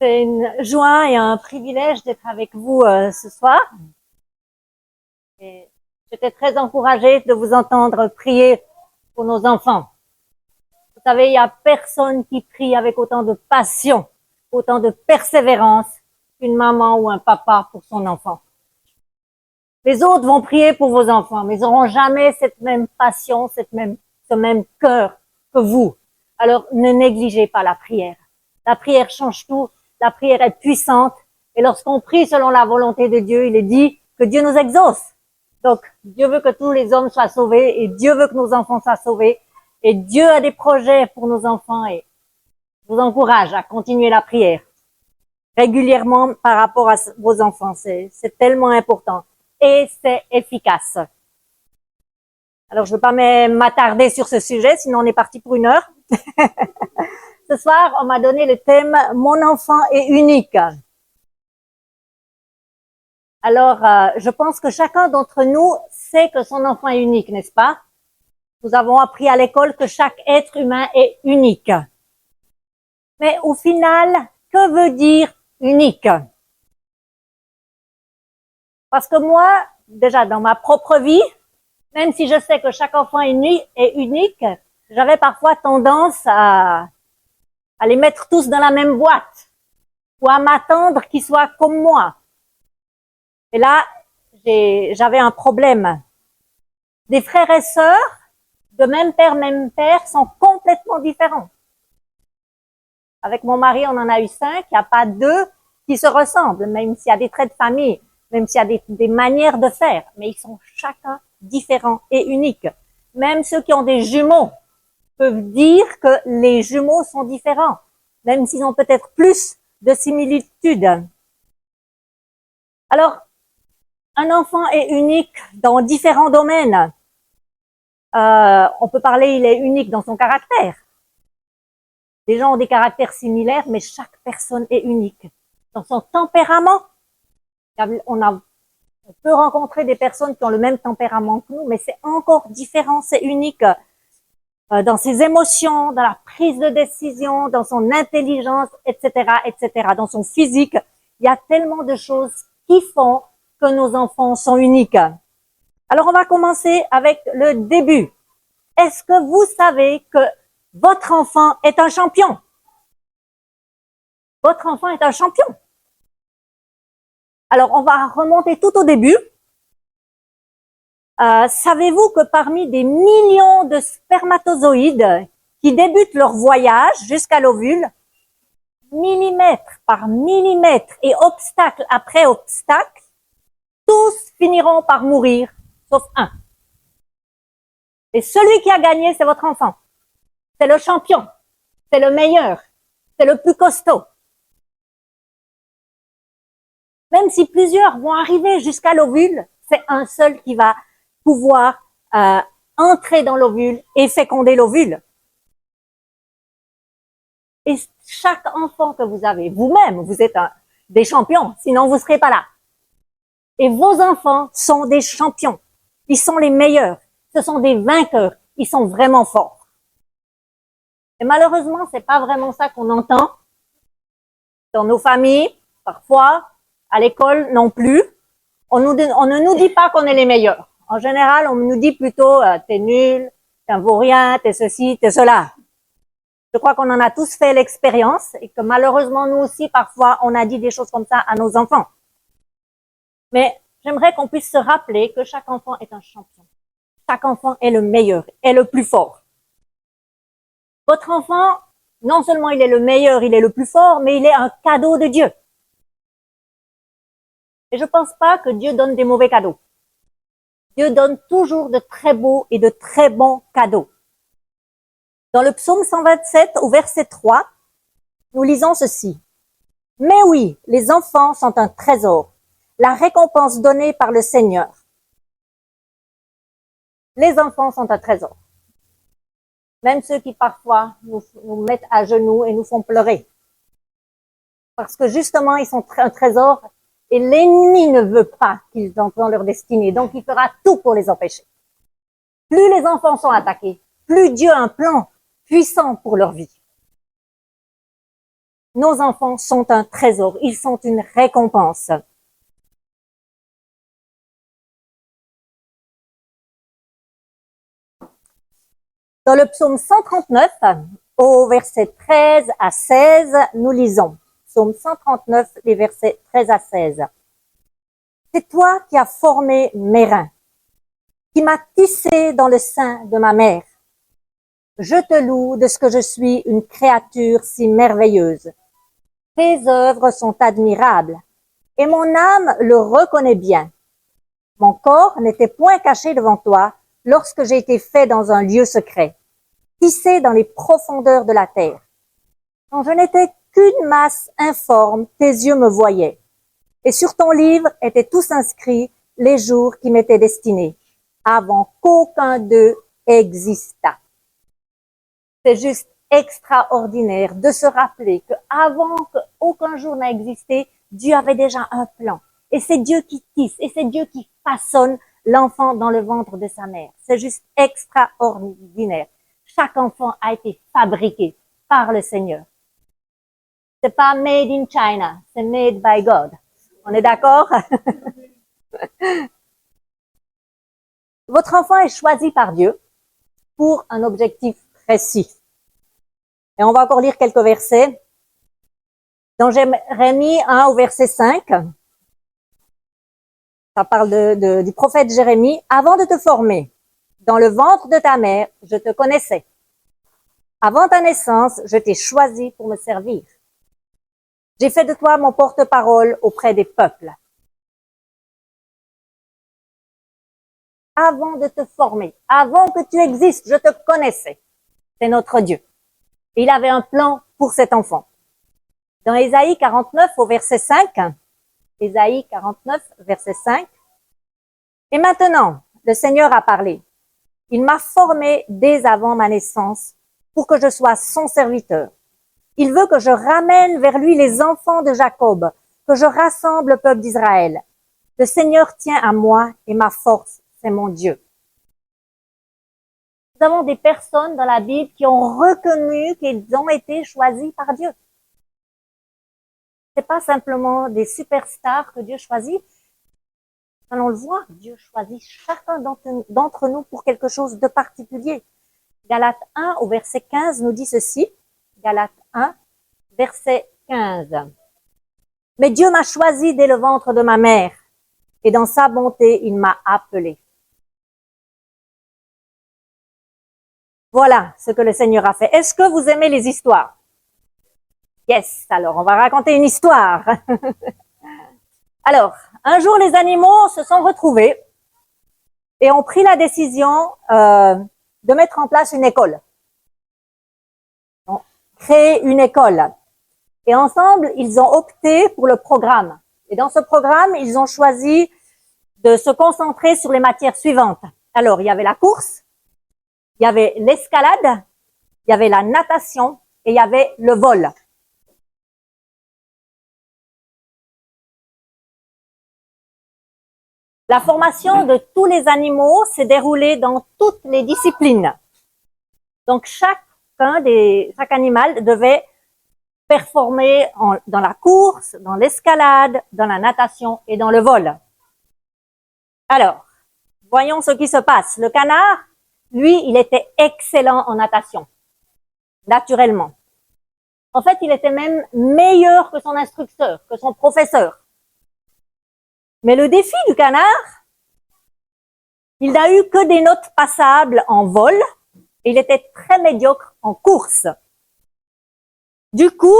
C'est une joie et un privilège d'être avec vous ce soir. Et j'étais très encouragée de vous entendre prier pour nos enfants. Vous savez, il n'y a personne qui prie avec autant de passion, autant de persévérance qu'une maman ou un papa pour son enfant. Les autres vont prier pour vos enfants, mais ils n'auront jamais cette même passion, ce même cœur que vous. Alors, ne négligez pas la prière. La prière change tout. La prière est puissante. Et lorsqu'on prie selon la volonté de Dieu, il est dit que Dieu nous exauce. Donc, Dieu veut que tous les hommes soient sauvés et Dieu veut que nos enfants soient sauvés. Et Dieu a des projets pour nos enfants et je vous encourage à continuer la prière régulièrement par rapport à vos enfants. C'est tellement important. Et c'est efficace. Alors, je ne veux pas m'attarder sur ce sujet, sinon on est parti pour 1 heure. Ce soir, on m'a donné le thème « Mon enfant est unique ». Alors, je pense que chacun d'entre nous sait que son enfant est unique, n'est-ce pas? Nous avons appris à l'école que chaque être humain est unique. Mais au final, que veut dire unique? Parce que moi, déjà dans ma propre vie, même si je sais que chaque enfant est unique, j'avais parfois tendance à les mettre tous dans la même boîte ou à m'attendre qu'ils soient comme moi. Et là, j'avais un problème. Des frères et sœurs de même père sont complètement différents. Avec mon mari, on en a eu 5, il n'y a pas 2 qui se ressemblent, même s'il y a des traits de famille, même s'il y a des manières de faire, mais ils sont chacun différents et uniques. Même ceux qui ont des jumeaux peuvent dire que les jumeaux sont différents, même s'ils ont peut-être plus de similitudes. Alors, un enfant est unique dans différents domaines. On peut parler, il est unique dans son caractère. Les gens ont des caractères similaires, mais chaque personne est unique. Dans son tempérament, on peut rencontrer des personnes qui ont le même tempérament que nous, mais c'est encore différent, c'est unique. Dans ses émotions, dans la prise de décision, dans son intelligence, etc., etc., dans son physique. Il y a tellement de choses qui font que nos enfants sont uniques. Alors, on va commencer avec le début. Est-ce que vous savez que votre enfant est un champion? Votre enfant est un champion. Alors, on va remonter tout au début. Savez-vous que parmi des millions de spermatozoïdes qui débutent leur voyage jusqu'à l'ovule, millimètre par millimètre et obstacle après obstacle, tous finiront par mourir, sauf un. Et celui qui a gagné, c'est votre enfant. C'est le champion. C'est le meilleur. C'est le plus costaud. Même si plusieurs vont arriver jusqu'à l'ovule, c'est un seul qui va pouvoir entrer dans l'ovule et féconder l'ovule. Et chaque enfant que vous avez, vous-même, vous êtes des champions, sinon vous ne serez pas là. Et vos enfants sont des champions. Ils sont les meilleurs. Ce sont des vainqueurs. Ils sont vraiment forts. Et malheureusement, c'est pas vraiment ça qu'on entend dans nos familles, parfois, à l'école non plus. On ne nous dit pas qu'on est les meilleurs. En général, on nous dit plutôt t'es nul, t'es un vaurien, t'es ceci, t'es cela. Je crois qu'on en a tous fait l'expérience et que malheureusement, nous aussi, parfois, on a dit des choses comme ça à nos enfants. Mais j'aimerais qu'on puisse se rappeler que chaque enfant est un champion. Chaque enfant est le meilleur, est le plus fort. Votre enfant, non seulement il est le meilleur, il est le plus fort, mais il est un cadeau de Dieu. Et je ne pense pas que Dieu donne des mauvais cadeaux. Dieu donne toujours de très beaux et de très bons cadeaux. Dans le psaume 127, au verset 3, nous lisons ceci. « Mais oui, les enfants sont un trésor, la récompense donnée par le Seigneur. » Les enfants sont un trésor. Même ceux qui parfois nous mettent à genoux et nous font pleurer. Parce que justement, ils sont un trésor et l'ennemi ne veut pas qu'ils entrent dans leur destinée. Donc, il fera tout pour les empêcher. Plus les enfants sont attaqués, plus Dieu a un plan puissant pour leur vie. Nos enfants sont un trésor, ils sont une récompense. Dans le psaume 139, au verset 13 à 16, nous lisons. Psaume 139, les versets 13 à 16. C'est toi qui as formé mes reins, qui m'as tissé dans le sein de ma mère. Je te loue de ce que je suis une créature si merveilleuse. Tes œuvres sont admirables, et mon âme le reconnaît bien. Mon corps n'était point caché devant toi lorsque j'ai été fait dans un lieu secret, tissé dans les profondeurs de la terre. Quand je n'étais qu'une masse informe, tes yeux me voyaient. Et sur ton livre étaient tous inscrits les jours qui m'étaient destinés, avant qu'aucun d'eux existât. C'est juste extraordinaire de se rappeler qu'avant qu'aucun jour n'a existé, Dieu avait déjà un plan. Et c'est Dieu qui tisse, et c'est Dieu qui façonne l'enfant dans le ventre de sa mère. C'est juste extraordinaire. Chaque enfant a été fabriqué par le Seigneur. C'est pas made in China, c'est made by God. On est d'accord? Votre enfant est choisi par Dieu pour un objectif précis. Et on va encore lire quelques versets. Dans Jérémie 1 au verset 5, ça parle du prophète Jérémie. Avant de te former dans le ventre de ta mère, je te connaissais. Avant ta naissance, je t'ai choisi pour me servir. J'ai fait de toi mon porte-parole auprès des peuples. Avant de te former, avant que tu existes, je te connaissais. C'est notre Dieu. Et il avait un plan pour cet enfant. Dans Ésaïe 49 au verset 5, Ésaïe 49, verset 5, et maintenant, le Seigneur a parlé. Il m'a formé dès avant ma naissance pour que je sois son serviteur. Il veut que je ramène vers lui les enfants de Jacob, que je rassemble le peuple d'Israël. Le Seigneur tient à moi et ma force, c'est mon Dieu. Nous avons des personnes dans la Bible qui ont reconnu qu'ils ont été choisis par Dieu. C'est pas simplement des superstars que Dieu choisit. On le voit, Dieu choisit chacun d'entre nous pour quelque chose de particulier. Galates 1 au verset 15 nous dit ceci. Galates 1, verset 15. Mais Dieu m'a choisi dès le ventre de ma mère, et dans sa bonté, il m'a appelé. Voilà ce que le Seigneur a fait. Est-ce que vous aimez les histoires? Yes, alors on va raconter une histoire. Alors, un jour, les animaux se sont retrouvés et ont pris la décision de mettre en place une école. Donc, créer une école. Et ensemble, ils ont opté pour le programme. Et dans ce programme, ils ont choisi de se concentrer sur les matières suivantes. Alors, il y avait la course, il y avait l'escalade, il y avait la natation et il y avait le vol. La formation de tous les animaux s'est déroulée dans toutes les disciplines. Donc, chaque animal devait performer dans la course, dans l'escalade, dans la natation et dans le vol. Alors, voyons ce qui se passe. Le canard, lui, il était excellent en natation, naturellement. En fait, il était même meilleur que son instructeur, que son professeur. Mais le défi du canard, il n'a eu que des notes passables en vol et il était très médiocre en course. Du coup,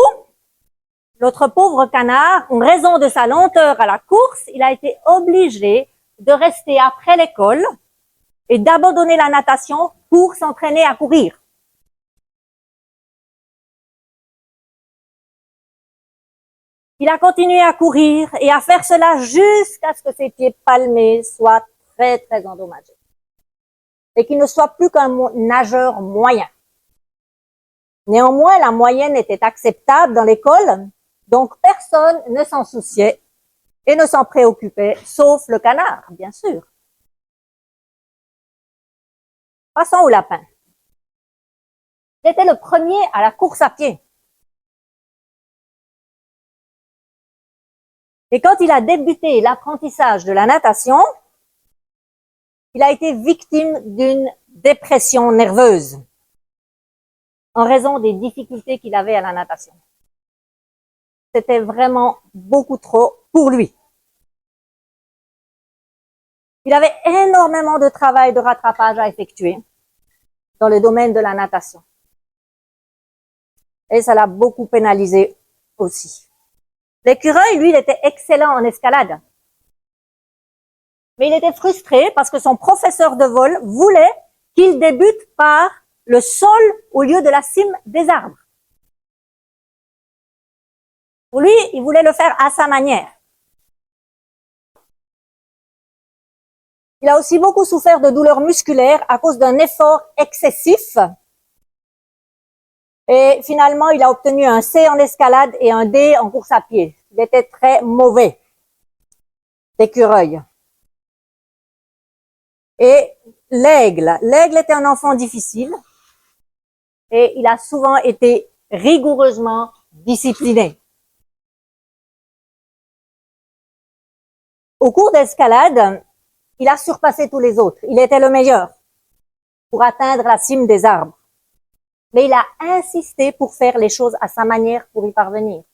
notre pauvre canard, en raison de sa lenteur à la course, il a été obligé de rester après l'école et d'abandonner la natation pour s'entraîner à courir. Il a continué à courir et à faire cela jusqu'à ce que ses pieds palmés soient très, très endommagés et qu'il ne soit plus qu'un nageur moyen. Néanmoins, la moyenne était acceptable dans l'école, donc personne ne s'en souciait et ne s'en préoccupait, sauf le canard, bien sûr. Passons au lapin. C'était le premier à la course à pied. Et quand il a débuté l'apprentissage de la natation, il a été victime d'une dépression nerveuse en raison des difficultés qu'il avait à la natation. C'était vraiment beaucoup trop pour lui. Il avait énormément de travail de rattrapage à effectuer dans le domaine de la natation. Et ça l'a beaucoup pénalisé aussi. L'écureuil, lui, il était excellent en escalade. Mais il était frustré parce que son professeur de vol voulait qu'il débute par le sol au lieu de la cime des arbres. Pour lui, il voulait le faire à sa manière. Il a aussi beaucoup souffert de douleurs musculaires à cause d'un effort excessif. Et finalement, il a obtenu un C en escalade et un D en course à pied. Il était très mauvais, l'écureuil. Et l'aigle était un enfant difficile et il a souvent été rigoureusement discipliné. Au cours d'escalade, il a surpassé tous les autres. Il était le meilleur pour atteindre la cime des arbres. Mais il a insisté pour faire les choses à sa manière pour y parvenir.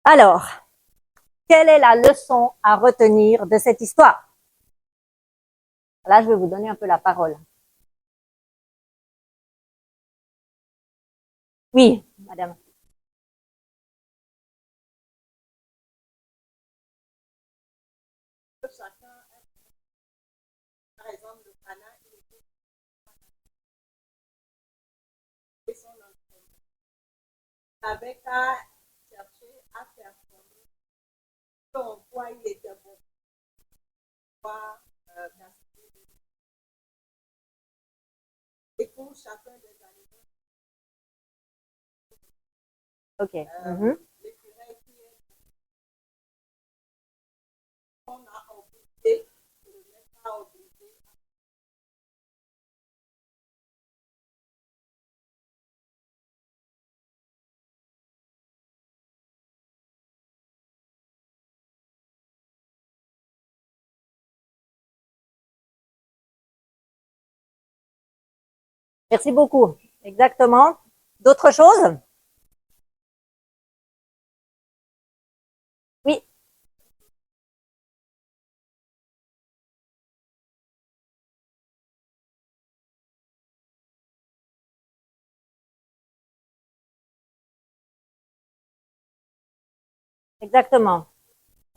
Alors, quelle est la leçon à retenir de cette histoire? Là, je vais vous donner un peu la parole. Oui, madame. Par exemple, le canard, il avait qu'à chercher à performer son poids, il était bon. Et pour chacun des animaux. Ok. L'écureuil qui est qu'on a obligé, le n'est pas obligé. Merci beaucoup. Exactement. D'autres choses? Oui. Exactement.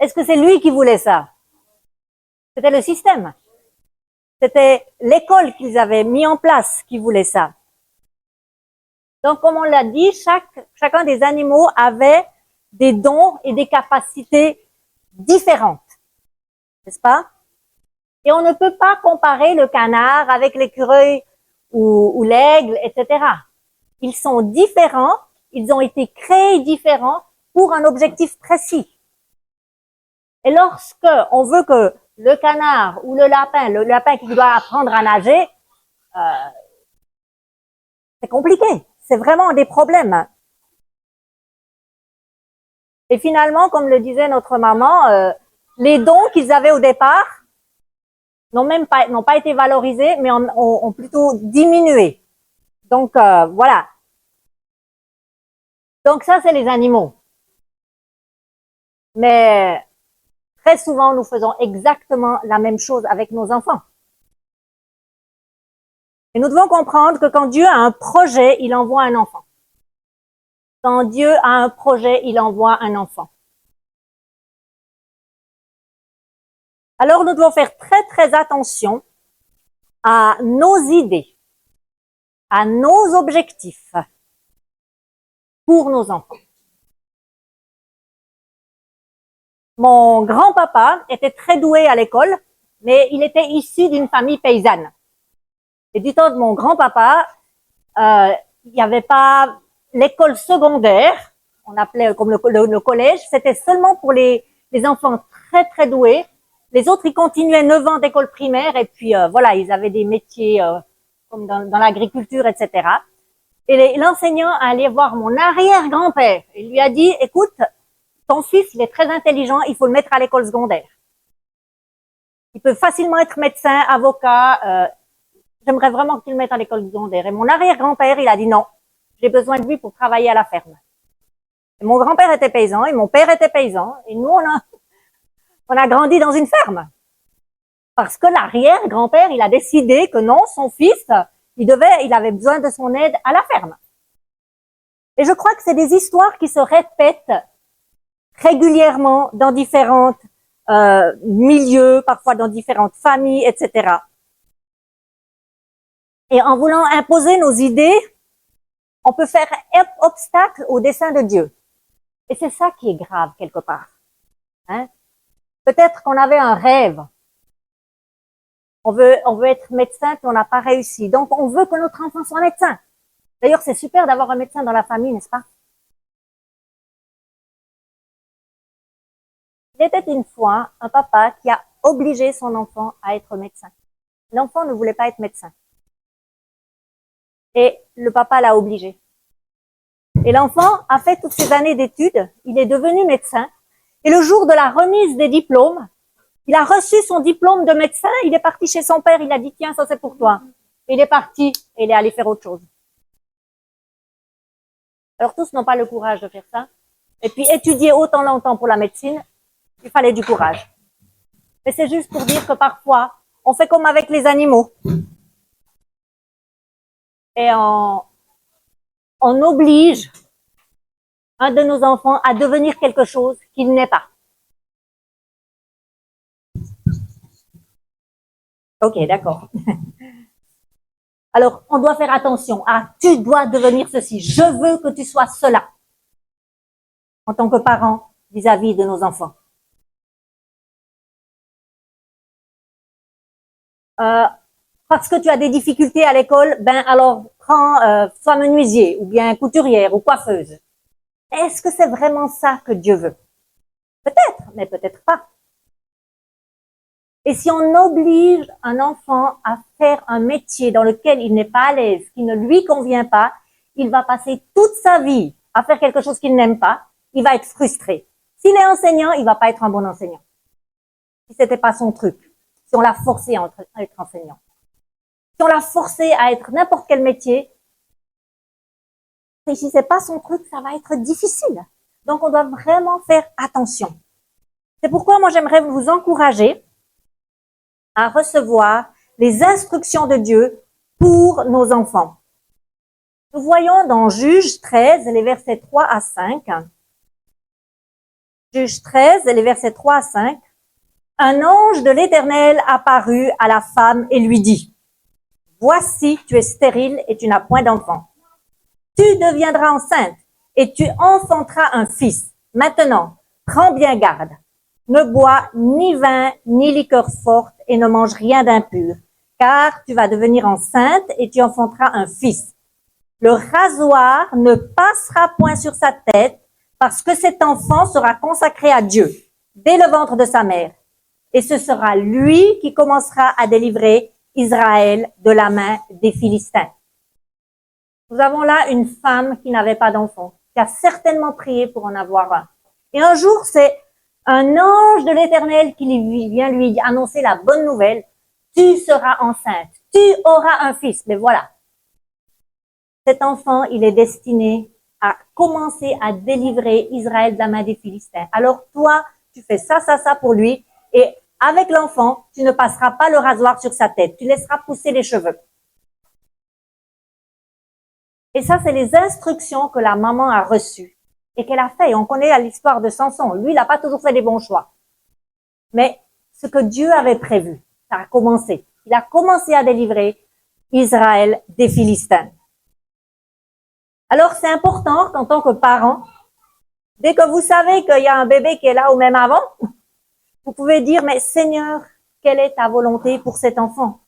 Est-ce que c'est lui qui voulait ça? C'était le système. C'était l'école qu'ils avaient mis en place qui voulait ça. Donc, comme on l'a dit, chacun des animaux avait des dons et des capacités différentes. N'est-ce pas? Et on ne peut pas comparer le canard avec l'écureuil ou l'aigle, etc. Ils sont différents, ils ont été créés différents pour un objectif précis. Et lorsque on veut que le canard ou le lapin qui doit apprendre à nager, c'est compliqué. C'est vraiment des problèmes. Et finalement, comme le disait notre maman, les dons qu'ils avaient au départ n'ont pas été valorisés, mais ont plutôt diminué. Donc voilà. Donc ça, c'est les animaux. Mais très souvent, nous faisons exactement la même chose avec nos enfants. Et nous devons comprendre que quand Dieu a un projet, il envoie un enfant. Quand Dieu a un projet, il envoie un enfant. Alors nous devons faire très très attention à nos idées, à nos objectifs pour nos enfants. Mon grand-papa était très doué à l'école, mais il était issu d'une famille paysanne. Et du temps de mon grand-papa, il n'y avait pas l'école secondaire, on appelait comme le collège, c'était seulement pour les enfants très très doués. Les autres, ils continuaient 9 ans d'école primaire et puis voilà, ils avaient des métiers comme dans l'agriculture, etc. Et l'enseignant allait voir mon arrière-grand-père. Il lui a dit, écoute, ton fils, il est très intelligent, il faut le mettre à l'école secondaire. Il peut facilement être médecin, avocat. J'aimerais vraiment que tu le mettes à l'école secondaire. Et mon arrière-grand-père, il a dit non, j'ai besoin de lui pour travailler à la ferme. Et mon grand-père était paysan et mon père était paysan. Et nous, on a grandi dans une ferme. Parce que l'arrière-grand-père, il a décidé que non, son fils, il avait besoin de son aide à la ferme. Et je crois que c'est des histoires qui se répètent régulièrement dans différents milieux, parfois dans différentes familles, etc. Et en voulant imposer nos idées, on peut faire obstacle au dessein de Dieu. Et c'est ça qui est grave quelque part. Hein? Peut-être qu'on avait un rêve. On veut être médecin puis on n'a pas réussi. Donc on veut que notre enfant soit médecin. D'ailleurs, c'est super d'avoir un médecin dans la famille, n'est-ce pas? Il était une fois un papa qui a obligé son enfant à être médecin. L'enfant ne voulait pas être médecin. Et le papa l'a obligé. Et l'enfant a fait toutes ces années d'études, il est devenu médecin. Et le jour de la remise des diplômes, il a reçu son diplôme de médecin, il est parti chez son père, il a dit tiens, ça c'est pour toi. Et il est parti et il est allé faire autre chose. Alors tous n'ont pas le courage de faire ça. Et puis étudier autant longtemps pour la médecine, il fallait du courage. Mais c'est juste pour dire que parfois, on fait comme avec les animaux. Et on oblige un de nos enfants à devenir quelque chose qu'il n'est pas. Ok, d'accord. Alors, on doit faire attention. Ah, tu dois devenir ceci. Je veux que tu sois cela. En tant que parent, vis-à-vis de nos enfants. Parce que tu as des difficultés à l'école, ben alors sois menuisier ou bien couturière ou coiffeuse. Est-ce que c'est vraiment ça que Dieu veut? Peut-être, mais peut-être pas. Et si on oblige un enfant à faire un métier dans lequel il n'est pas à l'aise, qui ne lui convient pas, il va passer toute sa vie à faire quelque chose qu'il n'aime pas, il va être frustré. S'il est enseignant, il va pas être un bon enseignant. Si c'était pas son truc. Si on l'a forcé à être enseignant. Si on l'a forcé à être n'importe quel métier, et si c'est pas son truc, ça va être difficile. Donc, on doit vraiment faire attention. C'est pourquoi moi, j'aimerais vous encourager à recevoir les instructions de Dieu pour nos enfants. Nous voyons dans Juge 13, les versets 3 à 5. Juge 13, les versets 3 à 5. Un ange de l'Éternel apparut à la femme et lui dit, « Voici, tu es stérile et tu n'as point d'enfant. Tu deviendras enceinte et tu enfanteras un fils. Maintenant, prends bien garde. Ne bois ni vin ni liqueur forte et ne mange rien d'impur, car tu vas devenir enceinte et tu enfanteras un fils. Le rasoir ne passera point sur sa tête, parce que cet enfant sera consacré à Dieu dès le ventre de sa mère. Et ce sera lui qui commencera à délivrer Israël de la main des Philistins. » Nous avons là une femme qui n'avait pas d'enfant, qui a certainement prié pour en avoir un. Et un jour, c'est un ange de l'Éternel qui vient lui annoncer la bonne nouvelle. Tu seras enceinte, tu auras un fils. Mais voilà, cet enfant, il est destiné à commencer à délivrer Israël de la main des Philistins. Alors toi, tu fais ça pour lui, et avec l'enfant, tu ne passeras pas le rasoir sur sa tête, tu laisseras pousser les cheveux. Et ça, c'est les instructions que la maman a reçues et qu'elle a fait. Et on connaît l'histoire de Samson. Lui, il n'a pas toujours fait les bons choix. Mais ce que Dieu avait prévu, ça a commencé. Il a commencé à délivrer Israël des Philistins. Alors, c'est important qu'en tant que parent, dès que vous savez qu'il y a un bébé qui est là ou même avant, vous pouvez dire, mais Seigneur, quelle est ta volonté pour cet enfant?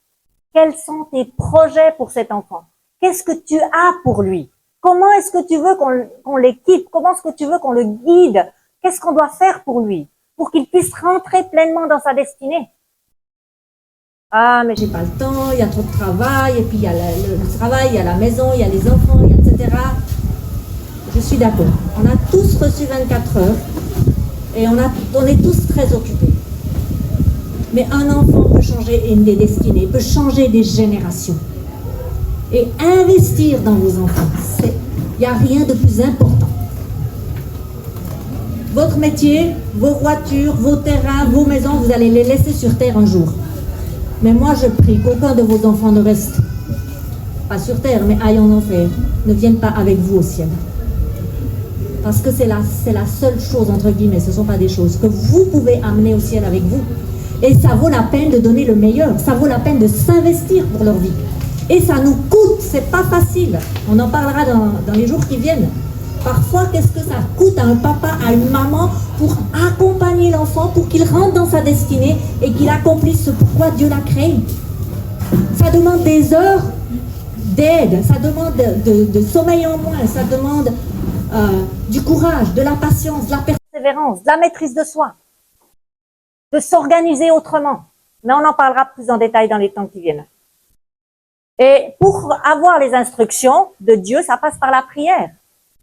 Quels sont tes projets pour cet enfant? Qu'est-ce que tu as pour lui? Comment est-ce que tu veux qu'on l'équipe? Comment est-ce que tu veux qu'on le guide? Qu'est-ce qu'on doit faire pour lui? Pour qu'il puisse rentrer pleinement dans sa destinée? Ah, mais j'ai pas le temps, il y a trop de travail, et puis il y a le travail, il y a la maison, il y a les enfants, etc. Je suis d'accord. On a tous reçu 24 heures et on est tous très occupés. Mais un enfant peut changer des destinées, peut changer des générations. Et investir dans vos enfants, il n'y a rien de plus important. Votre métier, vos voitures, vos terrains, vos maisons, vous allez les laisser sur terre un jour. Mais moi, je prie qu'aucun de vos enfants ne reste pas sur terre, mais aille en enfer, ne vienne pas avec vous au ciel. Parce que c'est la seule chose, entre guillemets, ce ne sont pas des choses que vous pouvez amener au ciel avec vous. Et ça vaut la peine de donner le meilleur, ça vaut la peine de s'investir pour leur vie. Et ça nous coûte, c'est pas facile. On en parlera dans les jours qui viennent. Parfois, qu'est-ce que ça coûte à un papa, à une maman, pour accompagner l'enfant, pour qu'il rentre dans sa destinée et qu'il accomplisse ce pourquoi Dieu l'a créé. Ça demande des heures d'aide, ça demande de sommeil en moins, ça demande du courage, de la patience, de la persévérance, de la maîtrise de soi, de s'organiser autrement. Mais on en parlera plus en détail dans les temps qui viennent. Et pour avoir les instructions de Dieu, ça passe par la prière.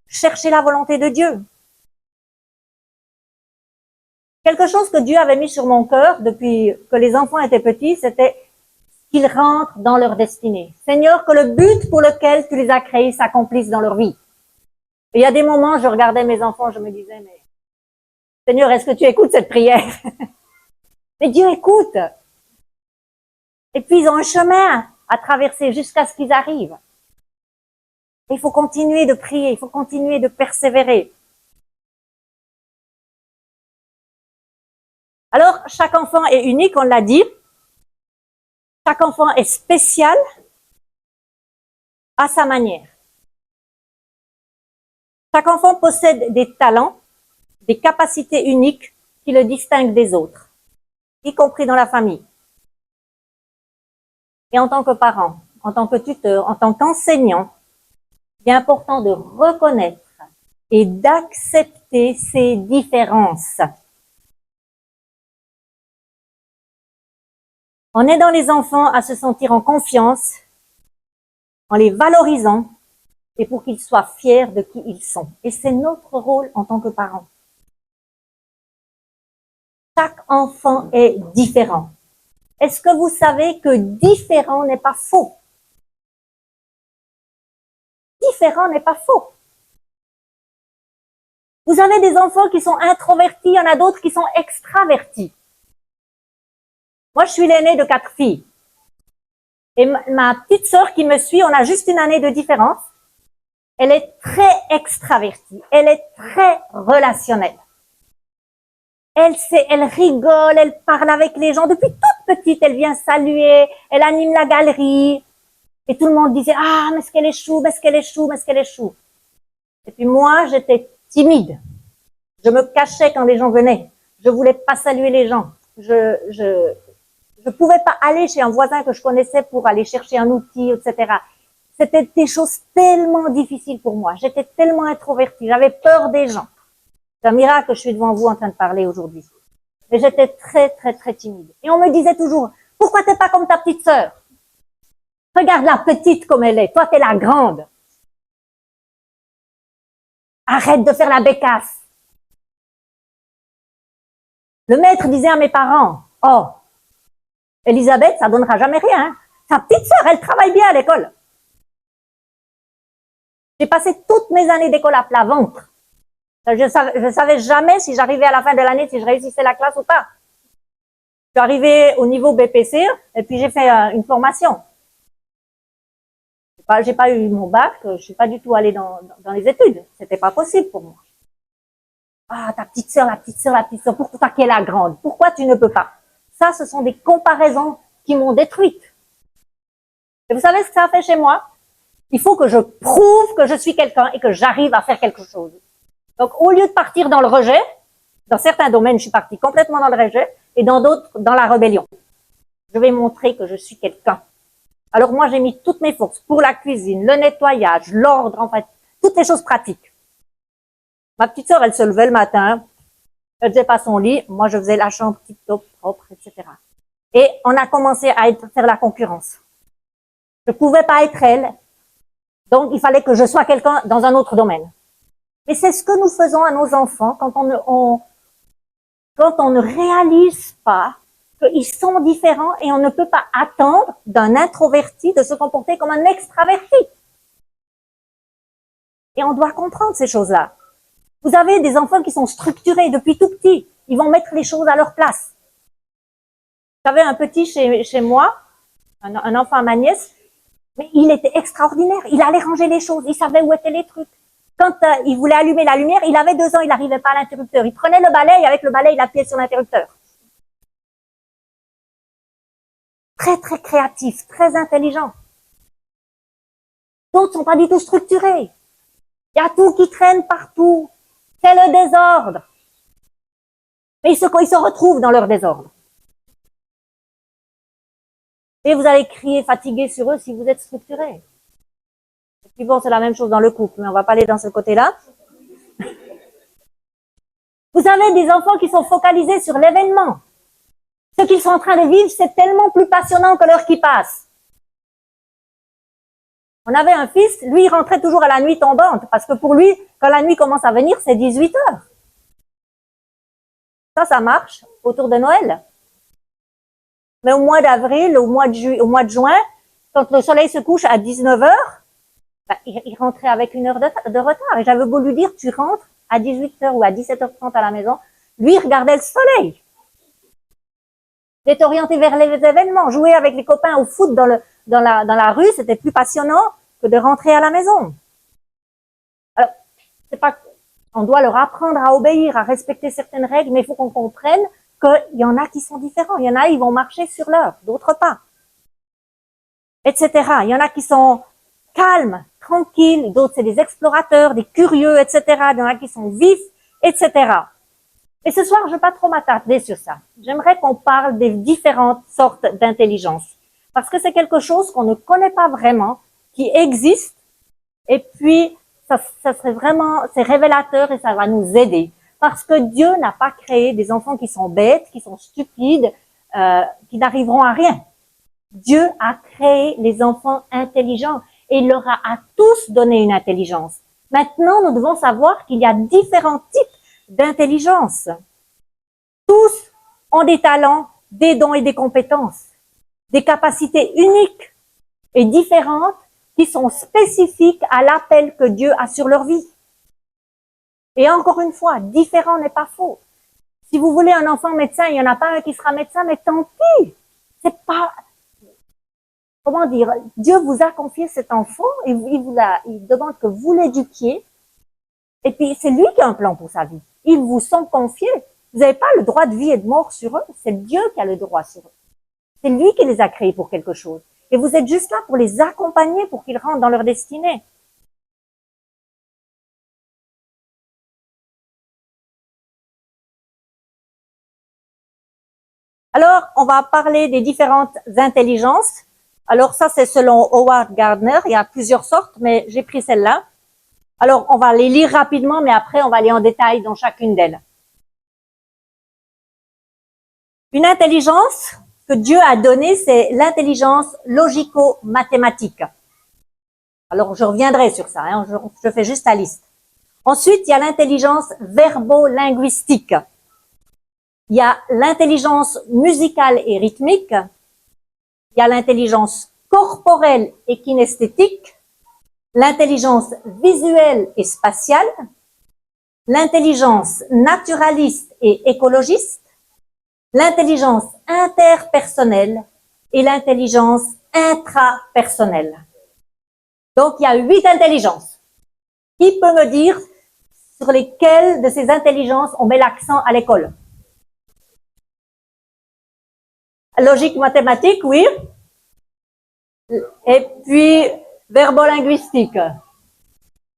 Chercher la volonté de Dieu. Quelque chose que Dieu avait mis sur mon cœur depuis que les enfants étaient petits, c'était qu'ils rentrent dans leur destinée. Seigneur, que le but pour lequel tu les as créés s'accomplisse dans leur vie. Et il y a des moments, je regardais mes enfants, je me disais, mais Seigneur, est-ce que tu écoutes cette prière? Mais Dieu écoute. Et puis ils ont un chemin à traverser jusqu'à ce qu'ils arrivent. Il faut continuer de prier, il faut continuer de persévérer. Alors, chaque enfant est unique, on l'a dit. Chaque enfant est spécial à sa manière. Chaque enfant possède des talents, des capacités uniques qui le distinguent des autres, y compris dans la famille. Et en tant que parent, en tant que tuteur, en tant qu'enseignant, il est important de reconnaître et d'accepter ces différences. On aidant les enfants à se sentir en confiance, en les valorisant et pour qu'ils soient fiers de qui ils sont. Et c'est notre rôle en tant que parents. Chaque enfant est différent. Est-ce que vous savez que différent n'est pas faux? Différent n'est pas faux. Vous avez des enfants qui sont introvertis, il y en a d'autres qui sont extravertis. Moi, je suis l'aînée de 4 filles. Et ma petite sœur qui me suit, on a juste une année de différence. Elle est très extravertie. Elle est très relationnelle. Elle rigole, elle parle avec les gens. Depuis toute petite, elle vient saluer, elle anime la galerie. Et tout le monde disait, ah, mais est-ce qu'elle est chou, mais est-ce qu'elle est chou, mais est-ce qu'elle est chou. Et puis moi, j'étais timide. Je me cachais quand les gens venaient. Je voulais pas saluer les gens. Je pouvais pas aller chez un voisin que je connaissais pour aller chercher un outil, etc. C'était des choses tellement difficiles pour moi. J'étais tellement introvertie. J'avais peur des gens. C'est un miracle que je suis devant vous en train de parler aujourd'hui. Mais j'étais très, très, très timide. Et on me disait toujours, pourquoi t'es pas comme ta petite sœur? Regarde la petite comme elle est. Toi, t'es la grande. Arrête de faire la bécasse. Le maître disait à mes parents, oh, Elisabeth, ça donnera jamais rien. Hein. Ta petite sœur, elle travaille bien à l'école. J'ai passé toutes mes années d'école à plat ventre. Je savais jamais si j'arrivais à la fin de l'année, si je réussissais la classe ou pas. Je suis arrivée au niveau BPC et puis j'ai fait une formation. J'ai pas eu mon bac, je suis pas du tout allée dans les études. C'était pas possible pour moi. Ah, ta petite sœur, la petite sœur, la petite sœur, pourquoi qu'elle est la grande? Pourquoi tu ne peux pas? Ça, ce sont des comparaisons qui m'ont détruite. Et vous savez ce que ça a fait chez moi? Il faut que je prouve que je suis quelqu'un et que j'arrive à faire quelque chose. Donc, au lieu de partir dans le rejet, dans certains domaines, je suis partie complètement dans le rejet et dans d'autres, dans la rébellion. Je vais montrer que je suis quelqu'un. Alors moi, j'ai mis toutes mes forces pour la cuisine, le nettoyage, l'ordre, en fait, toutes les choses pratiques. Ma petite sœur, elle se levait le matin, elle faisait pas son lit, moi je faisais la chambre tip-top, propre, etc. Et on a commencé à faire la concurrence. Je pouvais pas être elle, donc il fallait que je sois quelqu'un dans un autre domaine. Et c'est ce que nous faisons à nos enfants quand on ne réalise pas qu'ils sont différents et on ne peut pas attendre d'un introverti de se comporter comme un extraverti. Et on doit comprendre ces choses-là. Vous avez des enfants qui sont structurés depuis tout petit. Ils vont mettre les choses à leur place. J'avais un petit chez moi, un enfant à ma nièce, mais il était extraordinaire. Il allait ranger les choses. Il savait où étaient les trucs. Quand il voulait allumer la lumière, il avait 2 ans, il n'arrivait pas à l'interrupteur. Il prenait le balai et avec le balai, il appuyait sur l'interrupteur. Très, très créatif, très intelligent. D'autres sont pas du tout structurés. Il y a tout qui traîne partout. C'est le désordre. Mais ils se retrouvent dans leur désordre. Et vous allez crier fatigué sur eux si vous êtes structuré. Et puis bon, c'est la même chose dans le couple, mais on va pas aller dans ce côté-là. Vous avez des enfants qui sont focalisés sur l'événement. Ce qu'ils sont en train de vivre, c'est tellement plus passionnant que l'heure qui passe. On avait un fils, lui, il rentrait toujours à la nuit tombante, parce que pour lui, quand la nuit commence à venir, c'est 18 heures. Ça marche autour de Noël. Mais au mois d'avril, au mois de juin, quand le soleil se couche à 19 heures, il rentrait avec 1 heure de retard. Et j'avais beau lui dire, tu rentres à 18 heures ou à 17h30 à la maison. Lui, il regardait le soleil. Il était orienté vers les événements. Jouer avec les copains au foot dans la rue, c'était plus passionnant que de rentrer à la maison. Alors, c'est pas, on doit leur apprendre à obéir, à respecter certaines règles, mais il faut qu'on comprenne qu'il y en a qui sont différents. Il y en a, ils vont marcher sur l'heure, d'autres pas. Etc. Il y en a qui sont calmes, tranquilles, d'autres c'est des explorateurs, des curieux, etc. Il y en a qui sont vifs, etc. Et ce soir, je ne vais pas trop m'attarder sur ça. J'aimerais qu'on parle des différentes sortes d'intelligence. Parce que c'est quelque chose qu'on ne connaît pas vraiment, qui existe, et puis ça serait vraiment, c'est révélateur et ça va nous aider. Parce que Dieu n'a pas créé des enfants qui sont bêtes, qui sont stupides, qui n'arriveront à rien. Dieu a créé les enfants intelligents et il leur a à tous donné une intelligence. Maintenant, nous devons savoir qu'il y a différents types d'intelligence. Tous ont des talents, des dons et des compétences, des capacités uniques et différentes qui sont spécifiques à l'appel que Dieu a sur leur vie. Et encore une fois, différent n'est pas faux. Si vous voulez un enfant médecin, il n'y en a pas un qui sera médecin, mais tant pis. C'est pas, comment dire, Dieu vous a confié cet enfant et il demande que vous l'éduquiez. Et puis, c'est lui qui a un plan pour sa vie. Ils vous sont confiés. Vous n'avez pas le droit de vie et de mort sur eux. C'est Dieu qui a le droit sur eux. C'est lui qui les a créés pour quelque chose. Et vous êtes juste là pour les accompagner pour qu'ils rentrent dans leur destinée. Alors, on va parler des différentes intelligences. Alors, ça, c'est selon Howard Gardner. Il y a plusieurs sortes, mais j'ai pris celle-là. Alors, on va les lire rapidement, mais après, on va aller en détail dans chacune d'elles. Une intelligence que Dieu a donnée, c'est l'intelligence logico-mathématique. Alors, je reviendrai sur ça, hein, je fais juste la liste. Ensuite, il y a l'intelligence verbo-linguistique. Il y a l'intelligence musicale et rythmique. Il y a l'intelligence corporelle et kinesthétique. L'intelligence visuelle et spatiale. L'intelligence naturaliste et écologiste. L'intelligence interpersonnelle et l'intelligence intrapersonnelle. Donc, il y a 8 intelligences. Qui peut me dire sur lesquelles de ces intelligences on met l'accent à l'école? Logique mathématique, oui. Et puis, verbolinguistique.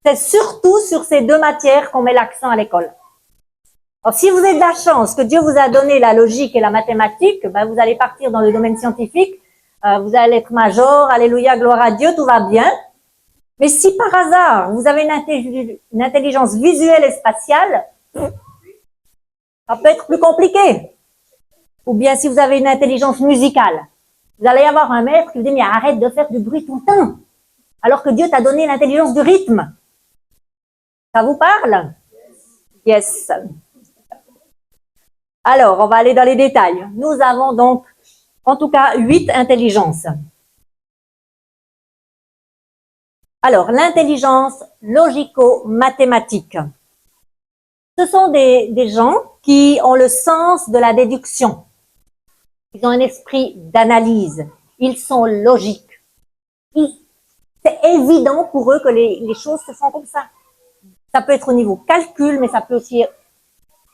C'est surtout sur ces 2 matières qu'on met l'accent à l'école. Alors, si vous avez de la chance que Dieu vous a donné la logique et la mathématique, ben, vous allez partir dans le domaine scientifique, vous allez être major, alléluia, gloire à Dieu, tout va bien. Mais si par hasard, vous avez une intelligence visuelle et spatiale, ça peut être plus compliqué. Ou bien si vous avez une intelligence musicale, vous allez avoir un maître qui vous dit mais arrête de faire du bruit tout le temps, alors que Dieu t'a donné l'intelligence du rythme. Ça vous parle? Yes. Alors, on va aller dans les détails. Nous avons donc, en tout cas, 8 intelligences. Alors, l'intelligence logico-mathématique. Ce sont des gens qui ont le sens de la déduction. Ils ont un esprit d'analyse. Ils sont logiques. C'est évident pour eux que les choses se font comme ça. Ça peut être au niveau calcul, mais ça peut aussi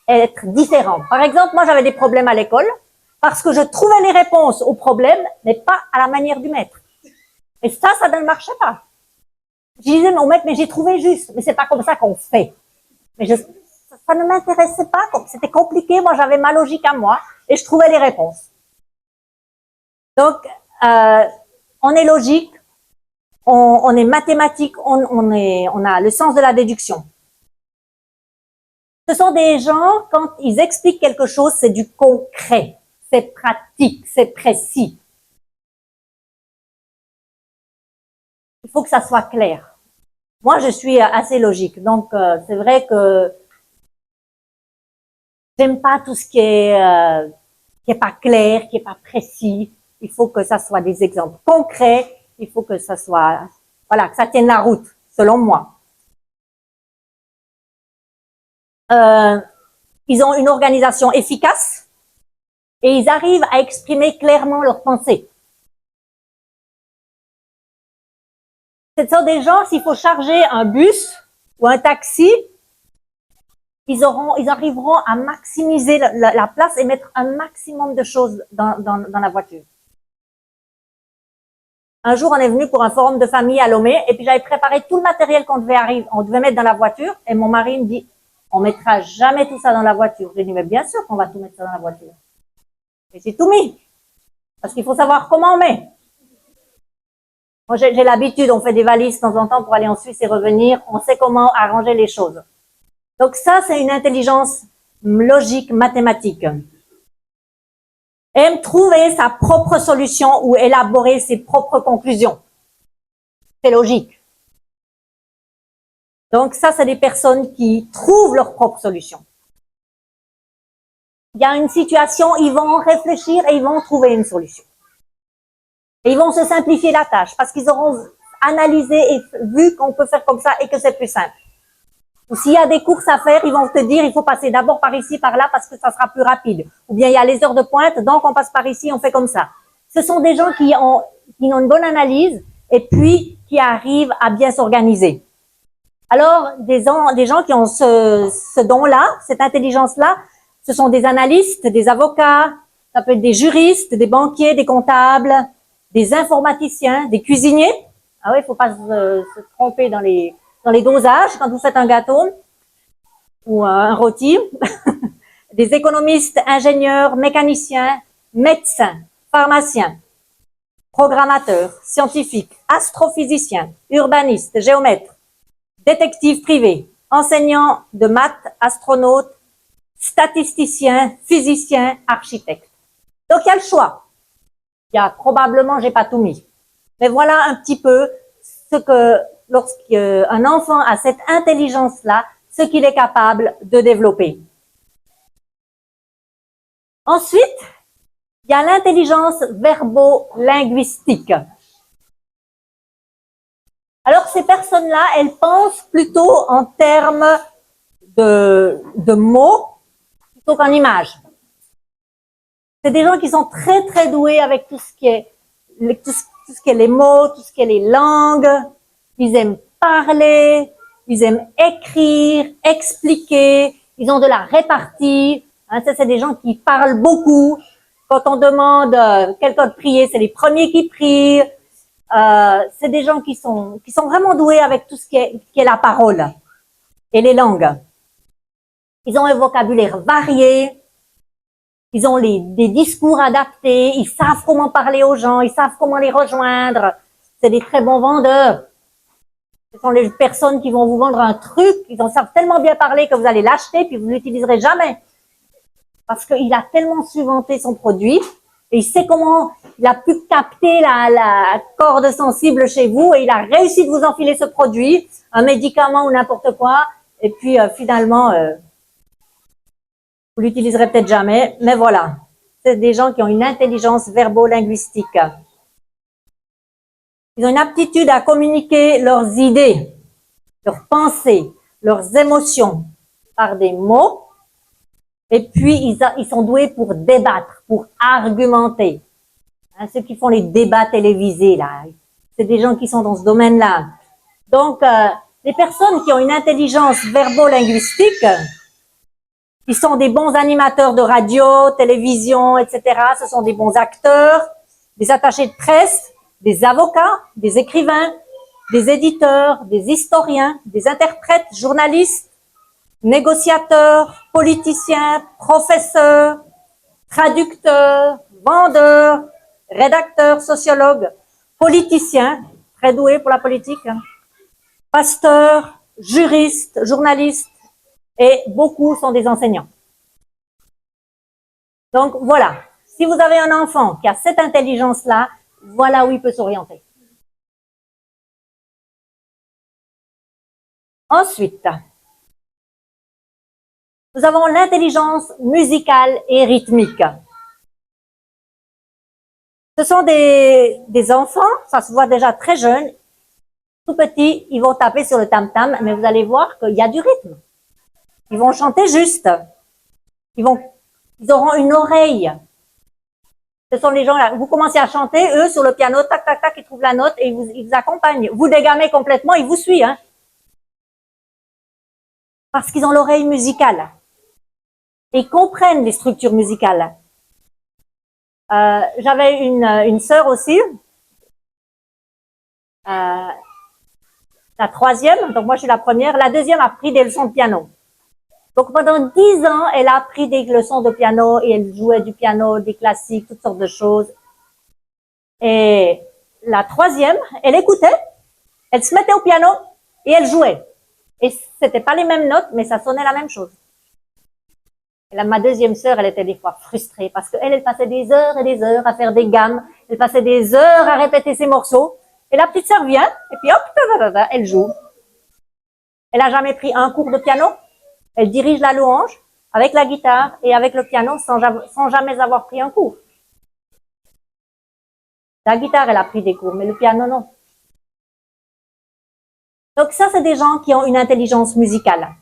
être différent. Par exemple, moi, j'avais des problèmes à l'école parce que je trouvais les réponses aux problèmes, mais pas à la manière du maître. Et ça ne marchait pas. Je disais, mon maître, mais j'ai trouvé juste. Mais c'est pas comme ça qu'on fait. Mais ça ne m'intéressait pas. C'était compliqué. Moi, j'avais ma logique à moi et je trouvais les réponses. Donc, on est logique, on est mathématique, on a le sens de la déduction. Ce sont des gens, quand ils expliquent quelque chose, c'est du concret, c'est pratique, c'est précis. Il faut que ça soit clair. Moi, je suis assez logique, donc c'est vrai que j'aime pas tout ce qui est pas clair, qui est pas précis. Il faut que ça soit des exemples concrets. Il faut que ça soit, voilà, que ça tienne la route, selon moi. Ils ont une organisation efficace et ils arrivent à exprimer clairement leurs pensées. Ce sont des gens, s'il faut charger un bus ou un taxi, ils arriveront à maximiser la place et mettre un maximum de choses dans la voiture. Un jour, on est venu pour un forum de famille à Lomé et puis j'avais préparé tout le matériel on devait mettre dans la voiture et mon mari me dit, on mettra jamais tout ça dans la voiture. J'ai dit, mais bien sûr qu'on va tout mettre ça dans la voiture. Et j'ai tout mis. Parce qu'il faut savoir comment on met. Moi, j'ai l'habitude, on fait des valises de temps en temps pour aller en Suisse et revenir. On sait comment arranger les choses. Donc ça, c'est une intelligence logique, mathématique. Aime trouver sa propre solution ou élaborer ses propres conclusions. C'est logique. Donc ça, c'est des personnes qui trouvent leur propre solution. Il y a une situation, ils vont réfléchir et ils vont trouver une solution. Et ils vont se simplifier la tâche parce qu'ils auront analysé et vu qu'on peut faire comme ça et que c'est plus simple. Ou s'il y a des courses à faire, ils vont te dire il faut passer d'abord par ici, par là parce que ça sera plus rapide. Ou bien il y a les heures de pointe, donc on passe par ici, on fait comme ça. Ce sont des gens qui ont une bonne analyse et puis qui arrivent à bien s'organiser. Alors, des gens qui ont ce don-là, cette intelligence-là, ce sont des analystes, des avocats, ça peut être des juristes, des banquiers, des comptables, des informaticiens, des cuisiniers. Ah oui, il faut pas se tromper dans les dosages quand vous faites un gâteau ou un rôti. Des économistes, ingénieurs, mécaniciens, médecins, pharmaciens, programmateurs, scientifiques, astrophysiciens, urbanistes, géomètres, détectives privés, enseignants de maths, astronautes, statisticiens, physiciens, architectes. Donc il y a le choix. Il y a probablement, j'ai pas tout mis. Mais voilà un petit peu ce que, lorsqu'un enfant a cette intelligence-là, ce qu'il est capable de développer. Ensuite, il y a l'intelligence verbo-linguistique. Alors, ces personnes-là, elles pensent plutôt en termes de mots plutôt qu'en images. C'est des gens qui sont très, très doués avec tout ce qui est les mots, tout ce qui est les langues. Ils aiment parler, ils aiment écrire, expliquer. Ils ont de la répartie. Hein, ça, c'est des gens qui parlent beaucoup. Quand on demande quelqu'un de prier, c'est les premiers qui prient. C'est des gens qui sont vraiment doués avec tout ce qui est la parole et les langues. Ils ont un vocabulaire varié. Ils ont des discours adaptés. Ils savent comment parler aux gens. Ils savent comment les rejoindre. C'est des très bons vendeurs. Ce sont les personnes qui vont vous vendre un truc. Ils en savent tellement bien parler que vous allez l'acheter puis vous ne l'utiliserez jamais. parce qu'il a tellement su vanter son produit et il sait comment il a pu capter la corde sensible chez vous et il a réussi de vous enfiler ce produit, un médicament ou n'importe quoi, et puis finalement, vous l'utiliserez peut-être jamais, mais voilà. C'est des gens qui ont une intelligence verbo-linguistique. Ils ont une aptitude à communiquer leurs idées, leurs pensées, leurs émotions par des mots. Et puis, ils sont doués pour débattre, pour argumenter. Hein, ceux qui font les débats télévisés, là, c'est des gens qui sont dans ce domaine-là. Donc, les personnes qui ont une intelligence verbo-linguistique, ils sont des bons animateurs de radio, télévision, etc. Ce sont des bons acteurs, des attachés de presse, des avocats, des écrivains, des éditeurs, des historiens, des interprètes, journalistes, négociateurs, politiciens, professeurs, traducteurs, vendeurs, rédacteurs, sociologues, politiciens, très doués pour la politique, hein, pasteurs, juristes, journalistes, et beaucoup sont des enseignants. Donc voilà, si vous avez un enfant qui a cette intelligence-là, voilà où il peut s'orienter. Ensuite, nous avons l'intelligence musicale et rythmique. Ce sont des enfants, ça se voit déjà très jeunes, tout petits, ils vont taper sur le tam-tam, mais vous allez voir qu'il y a du rythme. Ils vont chanter juste. Ils auront une oreille. Ce sont les gens là, vous commencez à chanter, eux, sur le piano, tac, tac, tac, ils trouvent la note et ils vous accompagnent. Vous dégamez complètement, ils vous suivent, hein. Parce qu'ils ont l'oreille musicale. Et ils comprennent les structures musicales. J'avais une sœur aussi, la troisième, donc moi je suis la première, la deuxième a pris des leçons de piano. Donc pendant 10 ans, elle a pris des leçons de piano et elle jouait du piano, des classiques, toutes sortes de choses. Et la troisième, elle écoutait, elle se mettait au piano et elle jouait. Et c'était pas les mêmes notes, mais ça sonnait la même chose. Et là, ma deuxième sœur, elle était des fois frustrée parce qu'elle passait des heures et des heures à faire des gammes. Elle passait des heures à répéter ses morceaux. Et la petite sœur vient, et puis hop, elle joue. Elle a jamais pris un cours de piano. Elle dirige la louange avec la guitare et avec le piano sans jamais avoir pris un cours. La guitare, elle a pris des cours, mais le piano, non. Donc ça, c'est des gens qui ont une intelligence musicale.